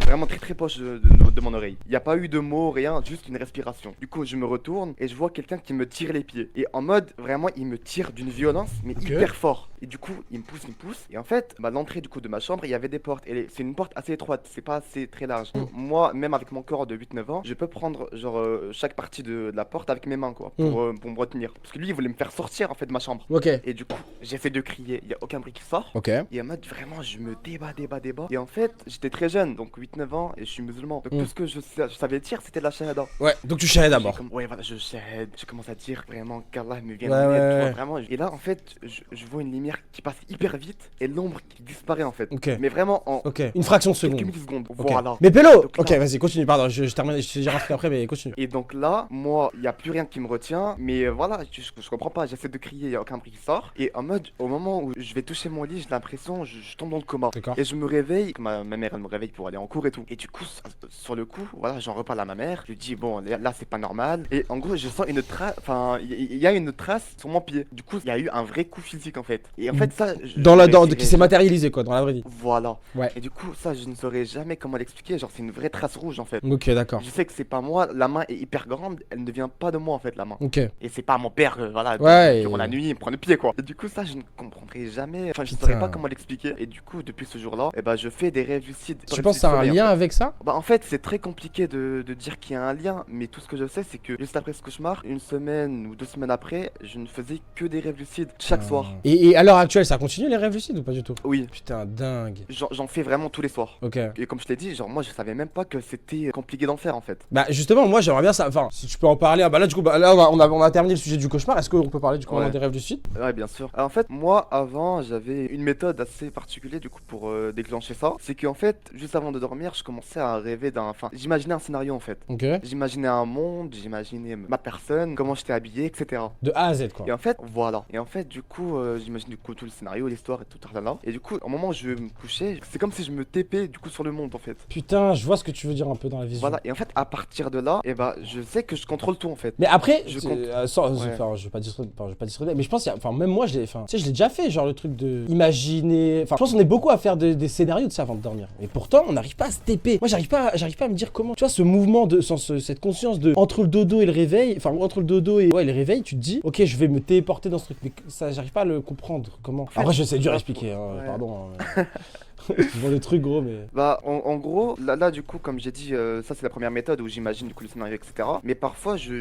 Vraiment très très proche de mon oreille. Il n'y a pas eu de mots, rien, juste une respiration. Du coup, je me retourne et je vois quelqu'un qui me tire les pieds. Et en mode, vraiment, il me tire d'une violence, mais Ok. hyper fort. Et du coup, il me pousse. Et en fait, l'entrée du coup de ma chambre, il y avait des portes. Et c'est une porte assez étroite, c'est pas assez très large. Moi, même avec mon corps de 8-9 ans, je peux prendre genre chaque partie de la porte avec mes mains, quoi, pour me retenir. Parce que lui, il voulait me faire sortir en fait de ma chambre. Ok. Et du coup, j'essaie de crier, il y a aucun bruit qui sort. Ok. Et en mode vraiment, je me débat. Et en fait, j'étais très jeune, donc 8-9 ans, et je suis musulman. Donc tout ce que je savais dire, c'était de la shahada. Ouais, donc tu shahades d'abord. Ouais, voilà, je shahad. Je commence à dire vraiment qu'Allah me vient Ouais, en aide, tu ouais. vois, vraiment. Et là, en fait, je vois une lumière qui passe hyper vite et l'ombre qui disparaît en fait. Ok. Mais vraiment en Ok. Une fraction de quelques seconde. millisecondes. Ok. Voilà. Mais Pélo. Donc Ok, là- vas-y, continue. Pardon, je termine. J'ai rentré après, mais continue. Et donc là, moi, il n'y a plus rien qui me retient. Mais voilà, je comprends pas. J'essaie de crier, il n'y a aucun bruit qui sort. Et en mode, au moment où je vais toucher mon lit, j'ai l'impression, je tombe dans le coma. D'accord. Et je me réveille, ma mère, elle me réveille pour aller en cours et tout. Et du coup, sur le coup, voilà, j'en reparle à ma mère. Je lui dis, bon, là, c'est pas normal. Et en gros, je sens une trace, enfin, il y a une trace sur mon pied. Du coup, il y a eu un vrai coup physique en fait. Et en fait, ça. Qui s'est matérialisé quoi, dans la vraie vie. Voilà. Ouais. Et du coup, ça, je ne saurais jamais comment l'expliquer. Genre, c'est une vraie trace rouge en fait. Ok, d'accord. Je sais que c'est pas moi, la main est hyper grande, elle ne vient pas de moi en fait, la main. Ok. Et c'est pas mon père, voilà, Ouais, durant la nuit, il me prend le pied quoi. Et du coup, ça, je ne comprendrai jamais, enfin, je ne Putain. saurais pas comment l'expliquer. Et du coup, depuis ce jour-là, je fais des rêves lucides. Tu penses que ça a un lien avec ça? Bah, en fait, c'est très compliqué de dire qu'il y a un lien, mais tout ce que je sais, c'est que juste après ce cauchemar, une semaine ou 2 semaines après, je ne faisais que des rêves lucides chaque soir. Et à l'heure actuelle, ça continue les rêves lucides ou pas du tout? Oui. Putain, dingue. J'en fais vraiment tous les soirs. Ok. Et comme je t'ai dit, genre moi je savais même pas que c'était compliqué d'en faire en fait. Bah justement, moi j'aimerais bien ça. Enfin, si tu peux en parler. Bah là du coup, là on a terminé le sujet du cauchemar. Est-ce qu'on peut parler du coup Ouais. des rêves lucides? Ouais, bien sûr. Alors, en fait, moi avant j'avais une méthode assez particulière du coup pour déclencher ça. C'est qu'en fait, juste avant de dormir, je commençais à rêver enfin, j'imaginais un scénario en fait. Ok. J'imaginais un monde, j'imaginais ma personne, comment j'étais habillé, etc. De A à Z quoi. Et en fait, voilà. Et en fait, du coup, j'imagine du coup tout le scénario, l'histoire et tout là. Et du coup, au moment où je me couchais, c'est comme si je me tapais du coup sur le monde en fait. Putain, je vois ce que tu veux dire un peu dans la vision. Voilà. Et en fait, à partir de là, je sais que je contrôle tout en fait. Mais après, Je c'est- compte- Ouais. enfin, je vais pas discréditer, mais je pense, enfin, même moi, tu sais, je l'ai déjà fait, genre le truc de imaginer. Enfin, je pense qu'on est beaucoup à faire des scénarios de ça avant de dormir. Et pourtant, on n'arrive pas à se TP. Moi, j'arrive pas à me dire comment. Tu vois, ce mouvement cette conscience de entre le dodo et le réveil, enfin entre le dodo et le réveil, tu te dis, ok, je vais me téléporter dans ce truc. Mais ça, j'arrive pas à le comprendre. Comment. En fait, Après, c'est dur à ouais. expliquer. Hein, Ouais. pardon. Hein. Je vends des trucs gros, mais. Bah, en gros, là, du coup, comme j'ai dit, ça c'est la première méthode où j'imagine du coup le scénario, etc. Mais parfois, je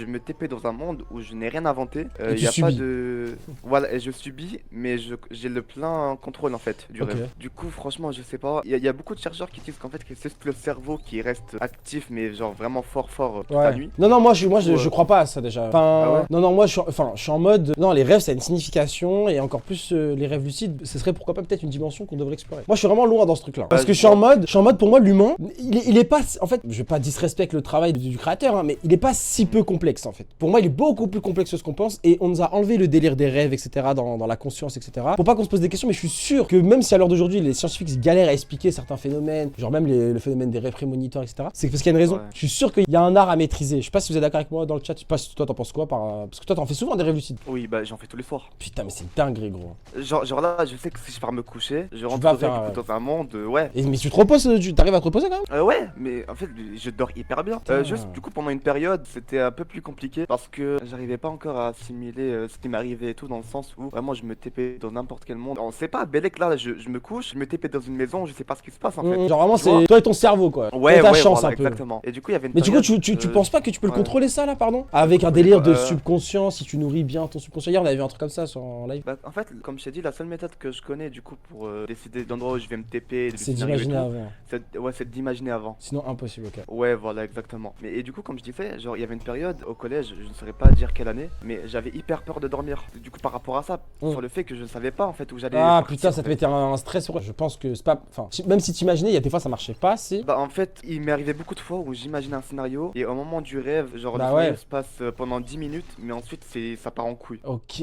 me TP dans un monde où je n'ai rien inventé. Et tu y a subis. pas de. Voilà, et je subis, mais j'ai le plein contrôle en fait du Ok. rêve. Du coup, franchement, je sais pas. Il y a beaucoup de chercheurs qui disent qu'en fait, que c'est juste le cerveau qui reste actif, mais genre vraiment fort toute la Ouais. nuit. Non, je crois pas à ça déjà. Enfin, Ah ouais non, moi je suis en mode. Non, les rêves ça a une signification et encore plus les rêves lucides, ce serait pourquoi pas peut-être une dimension qu'on devrait explorer. Moi je suis vraiment loin dans ce truc là. Parce que je suis en mode pour moi l'humain, il est pas. En fait, je vais pas disrespecter le travail du créateur, hein, mais il est pas si peu complexe en fait. Pour moi il est beaucoup plus complexe que ce qu'on pense et on nous a enlevé le délire des rêves, etc. dans la conscience, etc. Pour pas qu'on se pose des questions, mais je suis sûr que même si à l'heure d'aujourd'hui les scientifiques galèrent à expliquer certains phénomènes, genre même le phénomène des rêves prémonitoires, etc. C'est parce qu'il y a une raison. Ouais. Je suis sûr qu'il y a un art à maîtriser. Je sais pas si vous êtes d'accord avec moi dans le chat. Je sais pas si toi t'en penses quoi parce que toi t'en fais souvent des rêves lucides. Oui, bah j'en fais tous les soirs. Putain mais c'est dingue gros. Genre là, je sais que si je pars me coucher, je vas rentrerai faire un du coup dans un monde, ouais. Mais tu te reposes, t'arrives à te reposer quand même. Ouais, mais en fait, je dors hyper bien. Juste, du coup, pendant une période, c'était un peu plus compliqué parce que j'arrivais pas encore à assimiler ce qui m'arrivait et tout, dans le sens où vraiment je me TP dans n'importe quel monde. On sait pas, Bellec, là, je me couche, je me TP dans une maison, je sais pas ce qui se passe en fait. Genre vraiment Tu vois c'est toi et ton cerveau quoi. Ouais, ta ouais, chance voilà, un peu. exactement. Et du coup, il y avait une Mais du coup période, tu penses pas que tu peux le ouais. contrôler ça là pardon? Avec un délire de subconscient, si tu nourris bien ton subconscient. Hier on avait vu un truc comme ça en live. Bah, en fait, comme je t'ai dit, la seule méthode que je connais du coup pour décider d'endroit où je vais me TP, C'est d'imaginer avant. c'est d'imaginer avant. Sinon impossible ok. Ouais, voilà, exactement. Mais et du coup, comme je disais, genre il y avait une période au collège, je ne saurais pas dire quelle année, mais j'avais hyper peur de dormir. Du coup, par rapport à ça, sur le fait que je ne savais pas en fait où j'allais. Ah partir, putain ça en te fait. mettait un stress sur. Je pense que c'est pas. Enfin même si t'imaginais, il y a des fois ça marchait pas si. Bah en fait, il m'est arrivé beaucoup de fois où j'imaginais un scénario et au moment du rêve, genre Bah le scénario ouais. se passe pendant 10 minutes, mais ensuite ça part en couille. Ok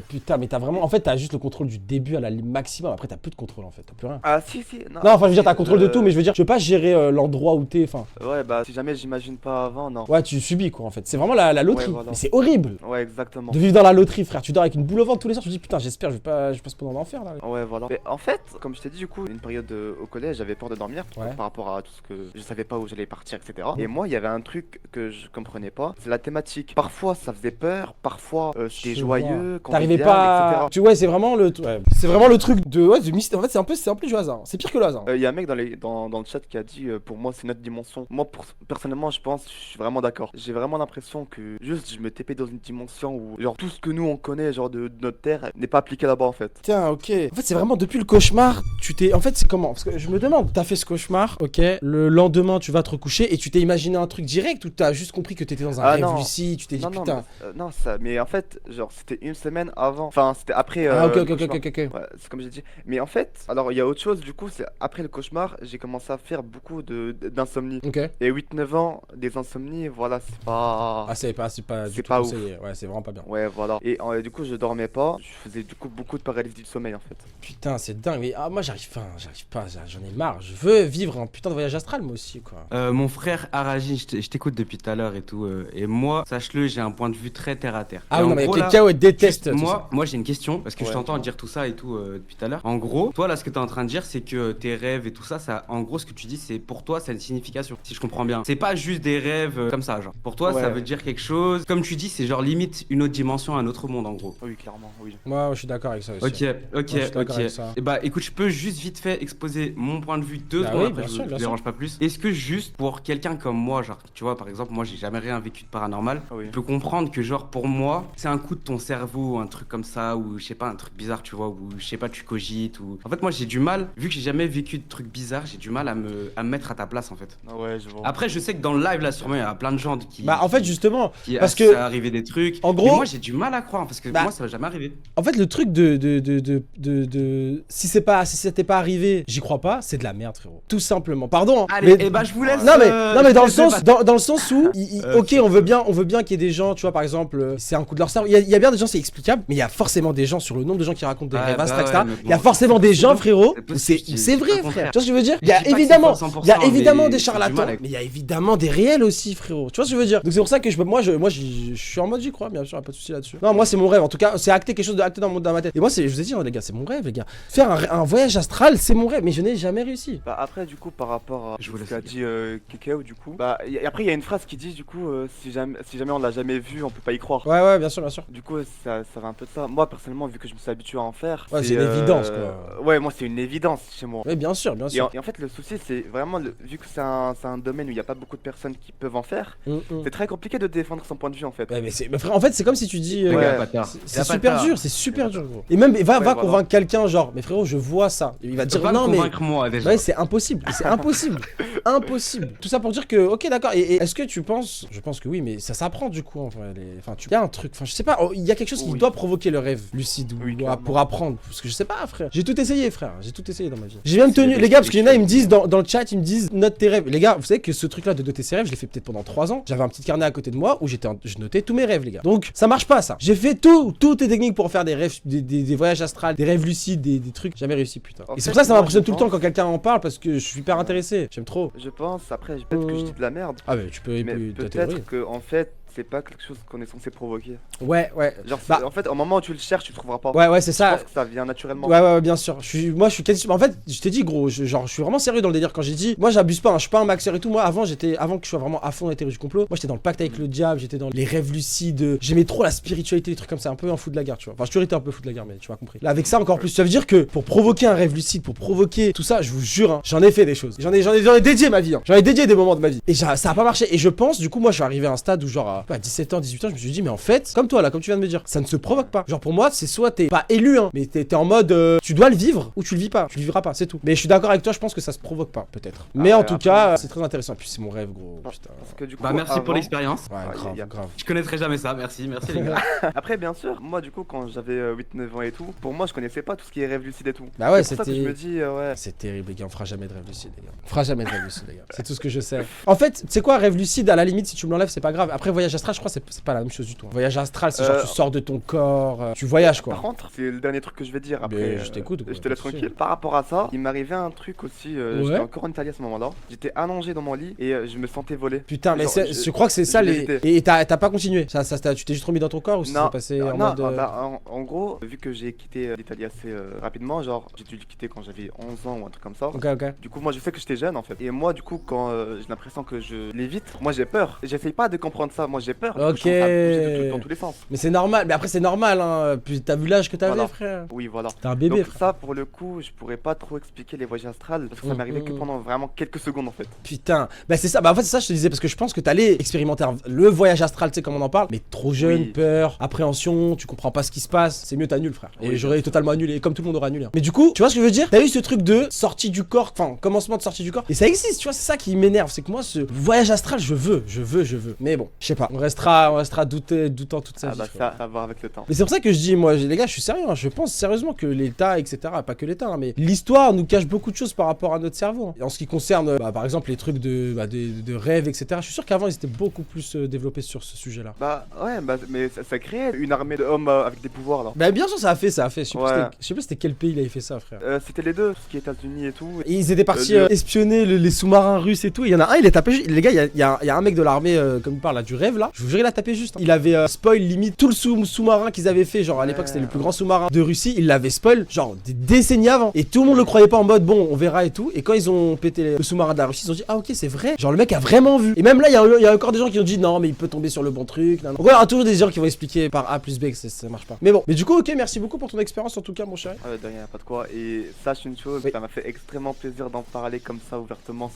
putain mais t'as vraiment. En fait t'as juste le contrôle du début à la maximum. Après t'as plus de contrôle en fait. T'as plus rien. Ah si, Non enfin je veux dire t'as si, contrôle de tout mais je veux dire tu peux pas gérer l'endroit où t'es. Enfin. Ouais, bah si jamais j'imagine pas avant, non. Ouais tu subis quoi en fait. C'est vraiment la loterie. Ouais, voilà. Mais c'est horrible. Ouais, exactement. De vivre dans la loterie, frère. Tu dors avec une boule au ventre tous les soirs. Tu te dis putain, j'espère, je vais pas se prendre en enfer là. Ouais, voilà. Mais en fait, comme je t'ai dit, du coup, une période au collège, j'avais peur de dormir Ouais. par rapport à tout ce que je savais pas où j'allais partir, etc. Et moi, il y avait un truc que je comprenais pas, c'est la thématique. Parfois, ça faisait peur, parfois, c'était Je joyeux, vois. T'arrivais convivial, pas. etc. Tu vois, c'est vraiment le. Ouais. C'est vraiment le truc de. Ouais, du mystère. En fait, c'est un peu du hasard. C'est pire que le hasard. Il y a un mec dans le chat qui a dit pour moi c'est notre dimension. Moi personnellement je suis vraiment d'accord. J'ai vraiment l'impression que juste je me TP dans une dimension où genre tout ce que nous on connaît genre de notre terre n'est pas appliqué là-bas en fait. Tiens, ok. En fait, c'est vraiment depuis le cauchemar, tu t'es. En fait, c'est comment? Parce que je me demande, t'as fait ce cauchemar, ok. Le lendemain, tu vas te recoucher et tu t'es imaginé un truc direct ou t'as juste compris que t'étais dans un rêve non. lucide, tu t'es dit Non, putain. non, ça, mais en fait, genre, c'était une semaine avant. Enfin, c'était après. Ah, ok, le ok, ok, cauchemar. ok, ok. Ouais, c'est comme j'ai dit. Mais en fait, alors, il y a autre chose, du coup, c'est après le cauchemar, j'ai commencé à faire beaucoup d'insomnie. Ok. Et 8-9 ans, des insomnies, voilà, c'est pas. Ah, c'est pas du C'est tout pas ouf. conseillé. Ouais, c'est vraiment pas bien. Ouais, voilà. Et du coup, je dormais pas. Je faisais du coup beaucoup de paralysie du sommeil en fait. Putain, c'est dingue. Mais moi, j'arrive pas. J'en ai marre. Je veux vivre un putain de voyage astral, moi aussi, quoi. Mon frère Araji, je t'écoute depuis tout à l'heure et tout. Et moi, sache-le, j'ai un point de vue très terre à terre. Ah Et oui, en non, mais gros, quelqu'un ouais, déteste. tout ça. moi j'ai une question parce que je Ouais, t'entends dis-moi. dire tout ça et tout depuis tout à l'heure. En gros, toi là, ce que t'es en train de dire, c'est que tes rêves et tout ça, en gros, ce que tu dis, c'est pour toi, ça a une signification. Si je comprends bien, c'est pas juste des rêves comme ça, genre. Pour toi, ça Ouais. veut dire quelque chose. Comme tu dis, c'est genre limite une autre dimension, un autre monde, en gros. Oui, clairement, oui. Moi, je suis d'accord avec ça aussi. Ok, je suis d'accord avec ça. Et bah écoute, je peux juste vite fait exposer mon point de vue 2 Bah secondes oui, après, bien je sûr, vous bien dérange pas plus. Est-ce que juste pour quelqu'un comme moi, genre, tu vois, par exemple, moi j'ai jamais rien vécu de paranormal, Oui. je peux comprendre que genre pour moi, c'est un coup de ton cerveau, un truc comme ça, ou je sais pas, un truc bizarre, tu vois, ou je sais pas, tu cogites, ou... En fait, moi j'ai du mal, vu que j'ai jamais vécu de trucs bizarres, j'ai du mal à me mettre à ta place en fait. Ah ouais, je vois. Après, je sais que dans le live là, sûrement, il y a plein de gens qui... Bah, en fait, justement, qui parce à que- ça arrivé des trucs. en Mais gros- moi j'ai du mal à croire parce que Bah- moi ça va jamais arriver. en fait, le truc si c'était pas arrivé, j'y crois pas, c'est de la merde, frérot. Tout simplement. Pardon. hein, Allez, mais- et bah je vous laisse. Non mais, dans le je sens, débattre. dans le sens où, ok, on veut bien qu'il y ait des gens, tu vois, par exemple, c'est un coup de leur cerveau. Il y a bien des gens, c'est explicable, mais il y a forcément des gens sur le nombre de gens qui racontent des Ouais, rêves bah abstracts, ouais, etc. mais Il y a bon, forcément des gens, frérot, c'est où possible, c'est je dis vrai, pas le frère. contraire. Tu vois ce que je veux dire? Il y Je a dis pas que c'est évidemment, pas 100%, il y a évidemment mais des j'ai du mal charlatans, avec- mais il y a évidemment des réels aussi, frérot. Tu vois ce que je veux dire? Donc c'est pour ça que je suis en mode j'y crois, bien sûr, y a pas de souci là-dessus. Non, moi c'est mon rêve. En tout cas, c'est acté, quelque chose de acté dans ma tête. Et moi, je vous ai dit, hein, les gars, c'est mon rêve, les gars. Faire un voyage astral, c'est mon rêve, mais je n'ai jamais réussi. Bah après du coup par rapport à Je vous ce laisse qu'a dire. dit Kekeo du coup, bah après il y a une phrase qui dit du coup si jamais on l'a jamais vu on peut pas y croire. Ouais, bien sûr, bien sûr. Du coup ça va un peu de ça. Moi personnellement vu que je me suis habitué à en faire, Ouais, c'est une évidence, quoi. Ouais moi c'est une une évidence chez moi. Oui, bien sûr, bien sûr. Et en fait, le souci, c'est vraiment, vu que c'est un domaine où il n'y a pas beaucoup de personnes qui peuvent en faire, c'est très compliqué de défendre son point de vue en fait. Ouais, mais frère, en fait, c'est comme si tu dis. C'est super dur, c'est super dur, gros. Et même, va convaincre quelqu'un, genre, mais frérot, je vois ça. Il va te dire non, mais. Convaincre-moi déjà. Ouais, c'est impossible, c'est impossible. Impossible. Tout ça pour dire que, ok, d'accord. Et est-ce que tu penses. Je pense que oui, mais ça s'apprend du coup. Enfin, il y a un truc, enfin, je sais pas, il y a quelque chose qui doit provoquer le rêve lucide ou pour apprendre. Parce que je sais pas, frère. J'ai tout essayé, frère. J'ai tout essayé dans ma vie. J'ai même tenu, les gars, parce qu'il y en a, ils me disent dans le chat, ils me disent note tes rêves. Les gars, vous savez que ce truc-là de noter ses rêves, je l'ai fait peut-être pendant 3 ans. J'avais un petit carnet à côté de moi où je notais tous mes rêves, les gars. Donc, ça marche pas, ça. J'ai fait toutes les techniques pour faire des rêves, des voyages astrales, des rêves lucides, des trucs. Jamais réussi, putain. Et c'est pour ça que ça m'impressionne tout le temps quand quelqu'un en parle parce que je suis hyper intéressé. J'aime trop. Je pense, après, peut-être que je dis de la merde. Ah, mais tu peux peut-être que, en fait, c'est pas quelque chose qu'on est censé provoquer. Ouais. Genre, en fait, au moment où tu le cherches, tu le trouveras pas. Ouais, c'est ça. Je pense que ça vient naturellement. Ouais, bien sûr. Moi, je suis quasi. En fait, je t'ai dit, gros, je suis vraiment sérieux dans le délire quand j'ai dit. Moi, j'abuse pas, hein, je suis pas un maxeur et tout. Moi, avant que je sois vraiment à fond dans les théories du complot, moi, j'étais dans le pacte avec le diable, j'étais dans les rêves lucides. J'aimais trop la spiritualité, les trucs comme ça, un peu un fou de la guerre, tu vois. Enfin, je toujours été un peu fou de la guerre, mais tu m'as compris. Là, avec ça, encore plus. Ça veut dire que pour provoquer un rêve lucide, pour provoquer tout ça, je vous jure, hein, j'en ai fait des choses. J'en ai dédié ma vie. Hein. J'en ai dédié des moments de ma vie. Et ça a pas marché. Et je pense, du coup, moi, je suis arrivé à un stade où, genre, à 17 ans, 18 ans, je me suis dit, mais en fait, comme toi là, comme tu viens de me dire, ça ne se provoque pas. Genre pour moi, c'est soit t'es pas élu, hein, mais t'es en mode tu dois le vivre ou tu le vis pas. Tu le vivras pas, c'est tout. Mais je suis d'accord avec toi, je pense que ça se provoque pas, peut-être. Mais en tout cas, c'est très intéressant. Et puis c'est mon rêve, gros. Putain. Parce que, du coup, merci pour l'expérience. Ouais, grave. Je connaîtrais jamais ça, merci les gars. Après, bien sûr, moi du coup, quand j'avais 8-9 ans et tout, pour moi, je connaissais pas tout ce qui est rêve lucide et tout. Bah ouais, c'est pour ça que je me dis, c'est terrible, les gars. On fera jamais de rêve lucide, les gars. On fera jamais de rêve lucide, les gars. C'est tout ce que je sais. En fait, c'est quoi, rêve lucide, à la limite, si tu me l'enlèves, c'est pas grave. Après, voyage astral, je crois, c'est pas la même chose du tout. Voyage astral, c'est genre tu sors de ton corps, tu voyages quoi. Par contre, c'est le dernier truc que je vais dire après. Je t'écoute. Je te laisse tranquille. Par rapport à ça, il m'arrivait un truc aussi. J'étais encore en Italie à ce moment-là. J'étais allongé dans mon lit et je me sentais voler. Putain, mais je crois que c'est ça les. Et t'as pas continué. Tu t'es juste remis dans ton corps ou ça s'est passé en mode. En gros, vu que j'ai quitté l'Italie assez rapidement, genre j'ai dû le quitter quand j'avais 11 ans ou un truc comme ça. Ok. Du coup, moi je sais que j'étais jeune en fait. Et moi, du coup, quand j'ai l'impression que je l'évite, moi j'ai peur. J'essaye pas de comprendre ça. Moi j'ai peur. Ok. Dans tous les sens. Mais c'est normal. Mais après, c'est normal, hein. Puis t'as vu l'âge que t'avais, frère. Oui, voilà. T'es un bébé. Donc, ça, pour le coup, je pourrais pas trop expliquer les voyages astrales parce que ça m'arrivait que pendant vraiment quelques secondes en fait. Putain. Bah, c'est ça. Bah, en fait, c'est ça, je te disais, parce que je pense que t'allais expérimenter le voyage astral, tu sais, comme on en parle. Mais trop jeune, peur, appréhension, tu comprends pas ce qui se passe. C'est mieux, t'annules, frère. Et j'aurais totalement annulé, comme tout le monde aurait annulé. Mais du coup, tu vois ce que je veux dire? T'as eu ce truc de sortie du corps, enfin, commencement de sortie du corps. Et ça existe, tu vois, c'est ça qui m'énerve. C'est que moi, ce voyage astral, je veux. Mais bon, je sais pas. On restera doutant toute sa vie. Ça va voir avec le temps. Mais c'est pour ça que je dis, moi, les gars, je suis sérieux, hein, je pense sérieusement que l'État, etc., pas que l'État, hein, mais l'histoire nous cache beaucoup de choses par rapport à notre cerveau. Hein. Et en ce qui concerne, par exemple, les trucs de rêve, etc., je suis sûr qu'avant, ils étaient beaucoup plus développés sur ce sujet-là. Mais ça créait une armée d'hommes avec des pouvoirs, là. Bah, bien sûr, ça a fait. Je sais pas c'était quel pays il avait fait ça, frère. C'était les deux, tout ce qui est États-Unis et tout. Et ils étaient partis espionner les sous-marins russes et tout. Il y en a un, il est tapé juste. Les gars, il y a un mec de l'armée, comme il parle là, du rêve, là. Je vous jure, il a tapé juste. Il avait spoil limite tout le sous-marin qu'ils avaient fait. Genre, à l'époque, c'était le plus grand sous-marin de Russie. Il l'avait spoil, genre, des décennies avant. Et tout le monde le croyait pas en mode, bon, on verra et tout. Et quand ils ont pété le sous-marin de la Russie, ils ont dit, ah, ok, c'est vrai. Genre, le mec a vraiment vu. Et même là, il y a encore des gens qui ont dit, non, mais il peut tomber sur le bon truc. Donc, il y aura toujours des gens qui vont expliquer par A plus B que ça marche pas. Mais bon. Mais du coup, ok, merci beaucoup pour ton expérience, en tout cas, mon chéri. Ah, de rien, pas de quoi. Et sache une chose, ça m'a fait extrêmement plaisir d'en parler comme ça, ouvertement,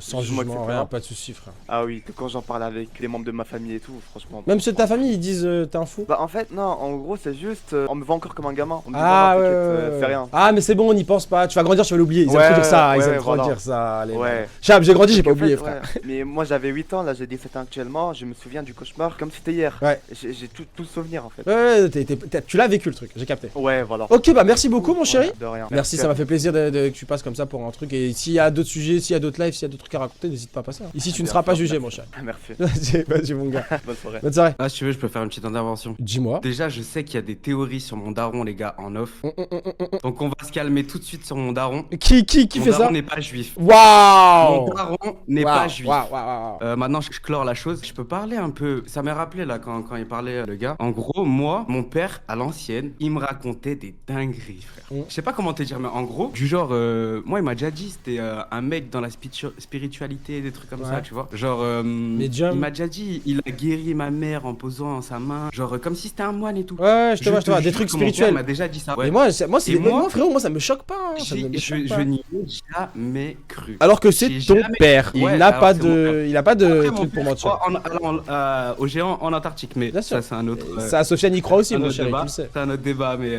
sans jugement, rien, pas de soucis, frère. Ah oui, quand j'en parle avec les membres de ma famille et tout, franchement. Même ceux de ta famille, ils disent, t'es un fou? Bah, en fait, non, en gros, c'est juste, on me voit encore comme un gamin. On me dit, c'est rien. Ah, mais c'est bon, on n'y pense pas. Tu vas grandir, tu vas l'oublier. Ils aiment trop dire ça. Ils aiment trop dire ça. Allez. Chab, j'ai grandi, j'ai pas oublié, frère. Mais moi, j'avais 8 ans, là, j'ai 17 ans actuellement. Je me souviens du cauchemar comme si c'était hier. Ouais. J'ai tout le souvenir, en fait. Ouais, tu l'as vécu le truc, j'ai capté. Ouais, voilà. Ok, bah merci beaucoup, mon chéri. De rien. Merci, ça m'a fait plaisir que tu passes comme ça pour un truc. Et s'il y a d'autres sujets, s'il y a d'autres lives, s'il y a d'autres trucs à raconter, n'hésite pas à passer. Ici, tu ne seras pas jugé, mon cher. Merci. Vas-y, mon gars. Bonne soirée. Bonne soirée. Ah, si tu veux, je peux faire une petite intervention. Dis-moi. Déjà, je sais qu'il y a des théories sur mon daron, les gars, en off. Donc, on va se calmer tout de suite sur mon daron. Qui fait ça? Mon daron n'est pas juif. Waouh! Mon daron n'est pas juif. Waouh. Maintenant, je clore la chose. Je peux parler un peu. Ça m'est rappelé là quand il parlait, le gars. En gros, moi, mon père, à l'ancienne, il me racontait des dingueries, frère. Je sais pas comment te dire, mais en gros, du genre, moi, il m'a déjà dit, c'était un mec dans la spiritualité, des trucs comme ça, tu vois. Genre, Medium. il m'a déjà dit, dit, il a guéri ma mère en posant sa main, genre comme si c'était un moine et tout. Ouais, je te vois, des trucs spirituels. Il m'a déjà dit ça. Mais moi, frérot, moi ça me choque pas. Hein, je n'y ai jamais cru. Alors que c'est ton père. Il n'a pas de truc pour mentir. Au géant en Antarctique, mais ça c'est un autre. Ça, Sofiane y croit aussi, mon chéri, tu le sais. C'est un autre débat, mais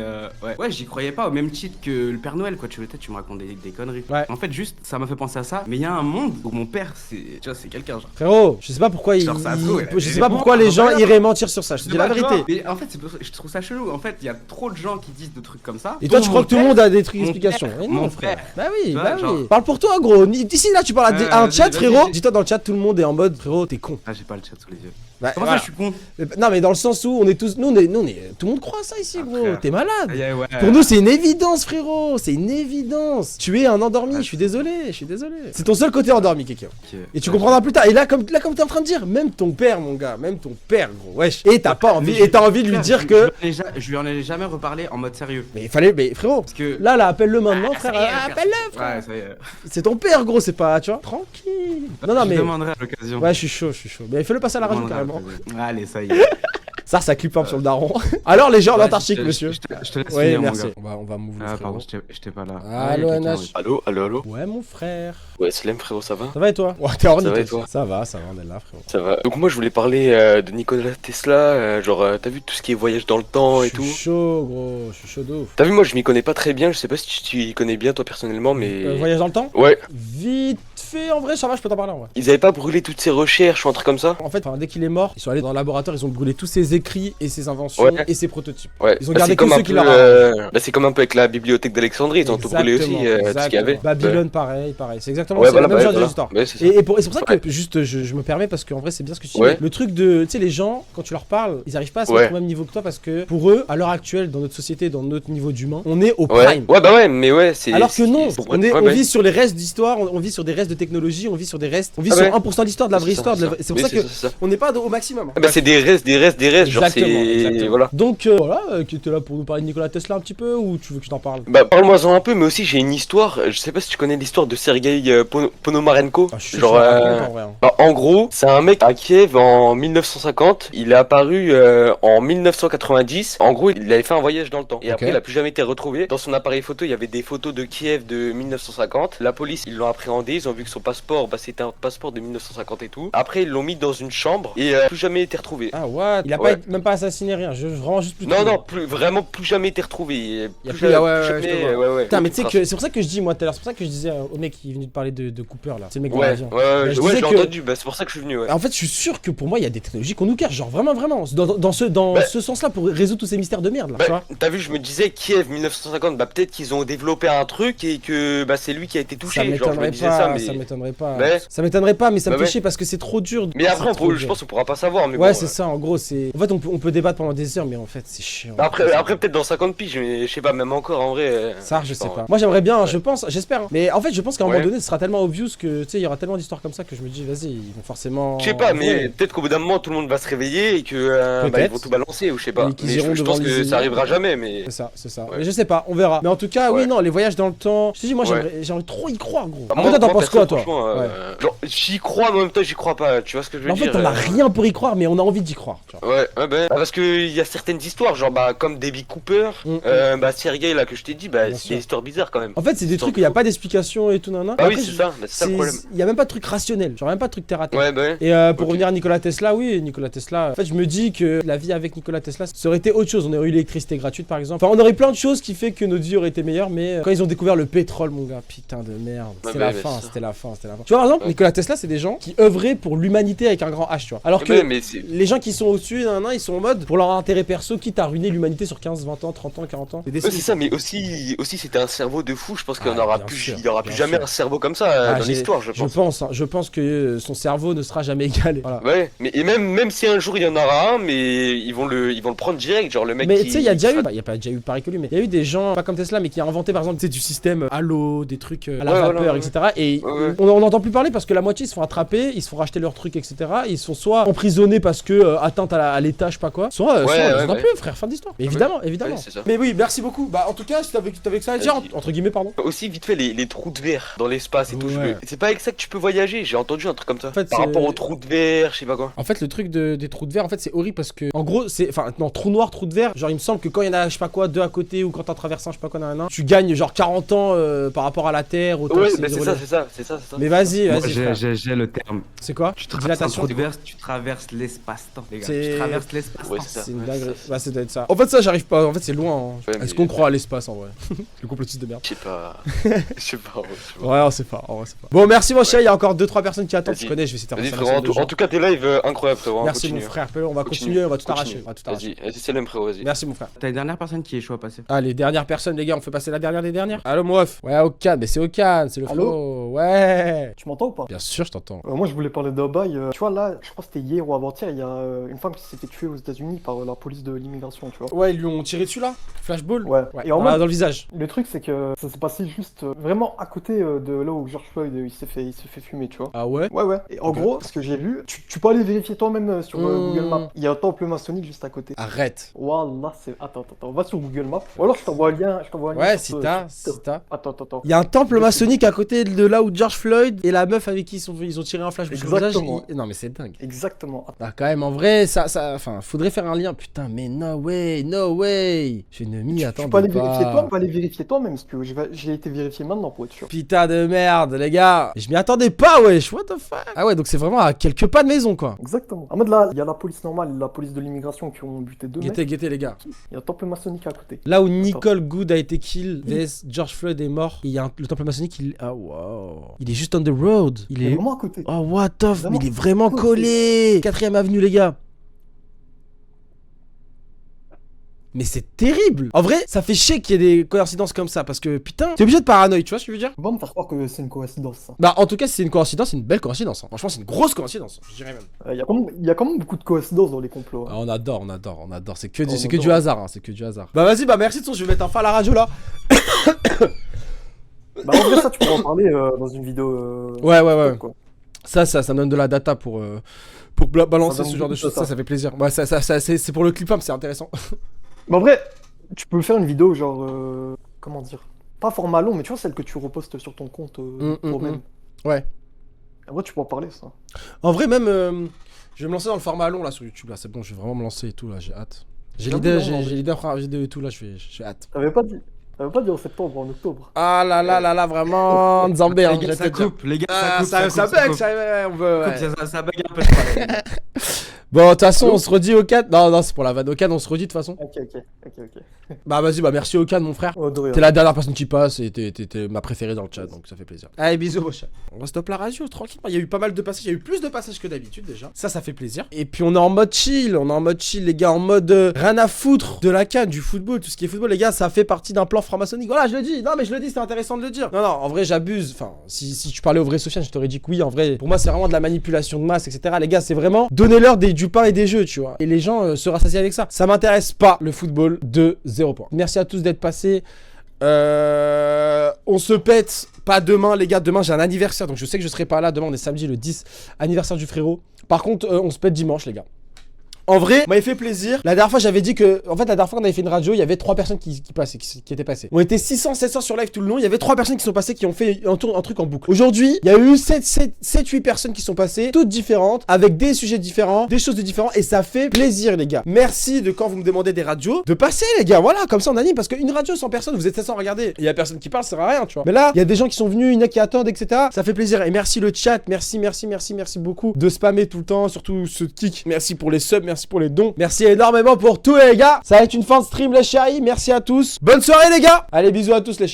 ouais, j'y croyais pas au même titre que le Père Noël, quoi. Tu me racontes des conneries. Ouais. En fait, juste, ça m'a fait penser à ça. Mais il y a un monde où mon père, c'est quelqu'un, genre. Frérot, je sais pas pourquoi les gens iraient mentir sur ça. Je te dis la vérité. Mais en fait, je trouve ça chelou. En fait, il y a trop de gens qui disent des trucs comme ça. Et toi, tu crois que tout le monde a des trucs d'explication? Non, frère. Bah oui. Parle pour toi, gros. D'ici là, tu parles à un chat, frérot. Dis-toi dans le chat, tout le monde est en mode, frérot, t'es con. Ah, j'ai pas le chat sous les yeux. Bah, comment ça, je suis con? Non, mais dans le sens où on est tous. Nous, on est, tout le monde croit ça ici, gros. T'es malade. Ouais. Pour nous, c'est une évidence, frérot. C'est une évidence. Tu es un endormi. Je suis désolé. C'est ton seul côté endormi, Keke. Et tu comprendras plus tard. Et là, comme t'es en train de dire, même ton père, mon gars, même ton père, gros. Wesh. Et t'as pas envie. Et t'as envie de lui dire que. Je lui en ai jamais reparlé en mode sérieux. Mais frérot. Parce que là, appelle-le maintenant, frère. Appelle-le, frère. Ouais, ça y est. C'est ton père, gros. C'est pas, tu vois. Tranquille. Non, mais. Je demanderai à l'occasion. Ouais, je suis chaud. Mais fais-le passer à la radio carrément. Allez, ça y est. Ça clip un sur le daron. Alors les gens en Antarctique, monsieur. Je te laisse ouais, finir, merci. Mon gars. On va move. Ah, pardon, j'étais pas là. Allô, NH. Allô. Ouais, mon frère. Ouais, Slem, frérot, ça va? Ça va et toi? Ouais, t'es orni. Ça va et toi? Ça va, on est là, frérot. Ça va. Donc, moi, je voulais parler de Nikola Tesla. T'as vu tout ce qui est voyage dans le temps et tout? Je suis chaud, gros. Je suis chaud de ouf. T'as vu, moi, je m'y connais pas très bien. Je sais pas si tu y connais bien, toi, personnellement, mais. Voyage dans le temps? Ouais. Vite fait, en vrai, ça va, je peux t'en parler en vrai. Ils avaient pas brûlé toutes ces recherches ou un truc comme ça? En fait, dès qu'il est mort, ils sont allés dans le laboratoire, ils ont brûlé tous ses écrits et ses inventions et ses prototypes. Ouais. Ils ont gardé que ceux qui leur c'est comme un peu avec la bibliothèque d'Alexandrie, ils ont tout brûlé aussi, tout ce qu'il y avait. Babylone, pareil. C'est exactement la même chose d'histoire. Et c'est pour ça que, juste, je me permets, parce qu'en vrai, c'est bien ce que tu dis. Le truc de, tu sais, les gens, quand tu leur parles, ils arrivent pas à se mettre au même niveau que toi, parce que pour eux, à l'heure actuelle, dans notre société, dans notre niveau d'humain, on est au prime. Mais c'est. Alors que non, on vit sur les restes d'histoire, on vit sur des restes de technologie, on vit sur des restes, on vit sur 1% d'histoire, de la vraie histoire. C'est pour ça que on n'est pas au maximum. C'est des restes, genre c'est. Voilà. Donc voilà, qui était là pour nous parler de Nikola Tesla un petit peu, ou tu veux que je t'en parle? Bah parle-moi-en un peu, mais aussi j'ai une histoire, je sais pas si tu connais l'histoire de Sergei Ponomarenko. Genre en gros, c'est un mec à Kiev en 1950, il est apparu en 1990. En gros, il avait fait un voyage dans le temps et après il a plus jamais été retrouvé. Dans son appareil photo, il y avait des photos de Kiev de 1950. La police, ils l'ont appréhendé, ils ont vu que son passeport, c'était un passeport de 1950 et tout. Après, ils l'ont mis dans une chambre et plus jamais été retrouvé. Ah what? Il a même pas assassiné rien, je rends juste plus. Non, plus jamais été retrouvé. Il y a plus Putain, mais tu sais que c'est pour ça que je dis moi tout à l'heure, c'est pour ça que je disais au mec qui est venu te parler de Cooper là. C'est le mec de l'avion. J'ai entendu, c'est pour ça que je suis venu. En fait, je suis sûr que pour moi, il y a des technologies qu'on nous cache, genre vraiment, dans ce sens-là, pour résoudre tous ces mystères de merde là. Tu vois? T'as vu, je me disais Kiev 1950, peut-être qu'ils ont développé un truc et que c'est lui qui a été touché. Ça m'étonnerait pas. Ça m'étonnerait pas, mais ça me fait chier parce que c'est trop dur. Mais après, je pense qu'on pourra pas savoir. Ouais, c'est ça. En gros, c'est. En fait, on peut débattre pendant des heures, mais en fait, c'est chiant. Après, peut-être dans 50 piges, mais je sais pas, même encore en vrai. Ça, je sais pas. Moi, j'aimerais bien, j'espère. Mais en fait, je pense qu'à un moment donné, ce sera tellement obvious que tu sais, il y aura tellement d'histoires comme ça que je me dis, vas-y, ils vont forcément. Je sais pas, mais peut-être qu'au bout d'un moment, tout le monde va se réveiller et que ils vont tout balancer ou je sais pas. Mais je pense que ça arrivera jamais, mais. C'est ça. Mais je sais pas, on verra. Mais en tout cas, oui, non, les voyages dans le temps. Je te dis, moi, j'aimerais trop y croire, gros. Moi, t'en penses quoi, toi? Genre, j'y crois, mais en même temps, j'y crois pas. Tu vois ce que je veux dire? En fait, on a rien pour y croire, mais on a envie d'y croire. Parce que il y a certaines histoires, genre comme Debbie Cooper, Sergei là que je t'ai dit, c'est des histoires bizarres quand même. En fait, c'est des trucs où il y a pas d'explication et tout nana. Ah oui, c'est ça le problème. Il y a même pas de truc rationnel, genre même pas de truc terre à terre. Et pour revenir à Nikola Tesla, en fait, je me dis que la vie avec Nikola Tesla, ça aurait été autre chose. On aurait eu l'électricité gratuite par exemple. Enfin, on aurait plein de choses qui fait que notre vie aurait été meilleure, mais quand ils ont découvert le pétrole, mon gars, putain de merde. C'était la fin. Tu vois, par exemple, Nikola Tesla, c'est des gens qui œuvraient pour l'humanité avec un grand H, tu vois. Alors que les gens qui sont au-dessus, ils sont en mode pour leur intérêt perso, quitte à ruiner l'humanité sur 15, 20 ans, 30 ans, 40 ans. C'est ça, mais aussi c'était un cerveau de fou. Je pense qu'il n'y aura plus jamais un cerveau comme ça dans l'histoire, je pense. Je pense que son cerveau ne sera jamais égalé. Voilà. Ouais, mais et même si un jour il y en aura un, mais ils vont le prendre direct, genre le mec. Mais tu sais, il y a déjà eu, il y a pas déjà eu pareil que lui, mais il y a eu des gens pas comme Tesla, mais qui a inventé par exemple du système à l'eau, des trucs à la vapeur, etc. Et on n'entend plus parler parce que la moitié ils se font attraper, ils se font racheter leurs trucs, etc. Ils sont soit emprisonnés parce que atteinte à l'État, je sais pas quoi, soit on a plus, frère, fin d'histoire. Évidemment, évidemment. Ouais, c'est ça. Mais oui, merci beaucoup. Bah, en tout cas, si t'avais que ça à dire, entre guillemets, pardon. Aussi, vite fait, les trous de verre dans l'espace et tout. Ouais. C'est pas avec ça que tu peux voyager. J'ai entendu un truc comme ça. En fait, par rapport aux trous de verre, je sais pas quoi. En fait, le truc des trous de verre, en fait, c'est horrible parce que, en gros, c'est. Enfin, non, trou noir, trou de verre. Genre, il me semble que quand il y en a, je sais pas quoi, deux à côté ou quand t'en traverses un, je sais pas quoi, un, tu gagnes genre 40 ans par rapport à la Terre. Ouais, mais c'est ça. Mais vas-y. J'ai le terme. C'est quoi? Tu traverses un trou de verre, tu traverses l'espace-temps, les gars. Tu traverses l'espace-temps. Ouais, c'est ça. C'est une dinguerie. Bah, ça doit être ça. En fait, ça, j'arrive pas. En fait, c'est loin. Hein. Ouais, est-ce qu'on croit à l'espace en vrai? Le complotiste de merde. Je sais pas. Ouais, on sait pas. Bon, merci mon cher. Il y a encore 2-3 personnes qui attendent. Tu connais, je vais essayer de faire en tout cas, tes lives incroyables, frérot. Merci mon frère. On va continuer, on va tout arracher. Vas-y, c'est le frérot, vas-y. Merci mon frère. T'as les dernières personnes qui échouent à passer. Ah, les dernières personnes, les gars, on fait passer la dernière des dernières. Allô, mon ref. Ouais, Okan, mais c'est Okan, c'est le frérot. Ouais. Tu m'entends ou pas? Bien sûr, je t'entends. Moi, je voulais parler d'Abaye. Tu vois, là, je crois que c'était hier ou avant-hier, il y a une femme qui s'est fait tuer aux États-Unis par la police de l'immigration, tu vois. Ouais, ils lui ont tiré dessus là. Flashball. Ouais. Et en dans le visage. Le truc, c'est que ça s'est passé juste vraiment à côté de là où George Floyd il s'est fait fumer, tu vois. Ah ouais? Ouais. Et en gros, ce que j'ai vu, tu peux aller vérifier toi-même sur Google Maps. Il y a un temple maçonnique juste à côté. Arrête. Wallah, c'est. Attends, va sur Google Maps. Ou alors je t'envoie un lien. Ouais, si t'as. Attends. Il y a un temple maçonnique à côté de là où George Floyd et la meuf avec qui ils ont tiré un flash sur le visage. Non, mais c'est dingue. Exactement. Ah, quand même, en vrai, enfin, faudrait faire un lien. Putain, mais no way. Je ne m'y attends pas. Tu peux aller vérifier toi-même, parce que j'ai été vérifié maintenant pour être sûr. Putain de merde, les gars. Je m'y attendais pas, wesh. What the fuck? Ah ouais, donc c'est vraiment à quelques pas de maison, quoi. Exactement. En mode là, il y a la police normale et la police de l'immigration qui ont buté deux mecs. Guettez, les gars. Il y a un temple maçonnique à côté. Là où Nicole Good a été kill, George Floyd est mort. Il y a le temple maçonnique, ah wow. Il est juste on the road. Il est vraiment à côté. Oh what the fuck, il est vraiment collé. 4ème avenue, les gars. Mais c'est terrible. En vrai, ça fait chier qu'il y ait des coïncidences comme ça parce que putain, t'es obligé de paranoïa, tu vois ce que je veux dire? On va me faire croire que c'est une coïncidence, ça. Bah en tout cas, si c'est une coïncidence, c'est une belle coïncidence. Hein. Franchement, c'est une grosse coïncidence, je dirais même. Il y a quand même beaucoup de coïncidences dans les complots. Hein. Ah, on adore. C'est que du hasard, hein. C'est que du hasard. Bah vas-y, merci de son, je vais mettre un fin à la radio là. Bah en vrai, ça, tu pourras en parler dans une vidéo. Ouais. Ça me donne de la data pour balancer ce genre de choses. Ça fait plaisir. Ouais, c'est pour le clip, c'est intéressant. Mais en vrai, tu peux faire une vidéo genre, comment dire, pas format long, mais tu vois celle que tu repostes sur ton compte toi-même. Ouais. En vrai, tu peux en parler, ça. En vrai, même, je vais me lancer dans le format long là sur YouTube. Là, c'est bon, je vais vraiment me lancer et tout là. J'ai hâte. J'ai l'idée de faire une vidéo et tout là. J'ai hâte. T'avais pas dit en septembre, en octobre. Ah là, vraiment, Nzambé, hein, ça coupe, les gars, ça bug, on veut. Ça bug un peu, je crois. Bon, de toute façon, on se redit au 4. Non, c'est pour la vanne. Au 4, on se redit de toute façon. Ok. Bah, vas-y, merci au 4, mon frère. T'es la dernière personne qui passe et t'es ma préférée dans le chat, donc ça fait plaisir. Allez, bisous, mon chat. On va stop la radio, tranquillement. Il y a eu pas mal de passages. Il y a eu plus de passages que d'habitude déjà. Ça fait plaisir. Et puis, on est en mode chill. Les gars, en mode rien à foutre de la CAN, du football. Tout ce qui est football, les gars, ça fait partie d'un plan franc-maçonnique. Voilà, je le dis. Non, mais je le dis, c'est intéressant de le dire. Non, en vrai, j'abuse. Enfin, si tu parlais au vrai Sofiane, je t'aurais dit que oui. En vrai, pour moi, c'est vraiment de la manipulation de masse, etc. Les gars, c'est vraiment donnez-leur du pain et des jeux, tu vois. Et les gens se rassasient avec ça. Ça m'intéresse pas, le football, de 0 points. Merci à tous d'être passés. On se pète pas demain, les gars. Demain, j'ai un anniversaire, donc je sais que je serai pas là. Demain, on est samedi le 10, anniversaire du frérot. Par contre, on se pète dimanche, les gars. En vrai, m'avait fait plaisir. La dernière fois, j'avais dit que, en fait, la dernière fois qu'on avait fait une radio, il y avait 3 personnes qui étaient passées. On était 600, 700 sur live tout le long. Il y avait 3 personnes qui sont passées qui ont fait un truc en boucle. Aujourd'hui, il y a eu 7-8 personnes qui sont passées, toutes différentes, avec des sujets différents, des choses différentes, et ça fait plaisir, les gars. Merci de quand vous me demandez des radios, de passer, les gars. Voilà, comme ça on anime, parce qu'une radio sans personne, vous êtes 700 à regarder. Il y a personne qui parle, ça sert à rien, tu vois. Mais là, il y a des gens qui sont venus, il y en a qui attendent, etc. Ça fait plaisir. Et merci le chat, merci beaucoup de spammer tout le temps, surtout ce kick. Merci pour les subs, merci pour les dons. Merci énormément pour tout, les gars. Ça va être une fin de stream, les chéris. Merci à tous. Bonne soirée, les gars. Allez, bisous à tous, les chéris.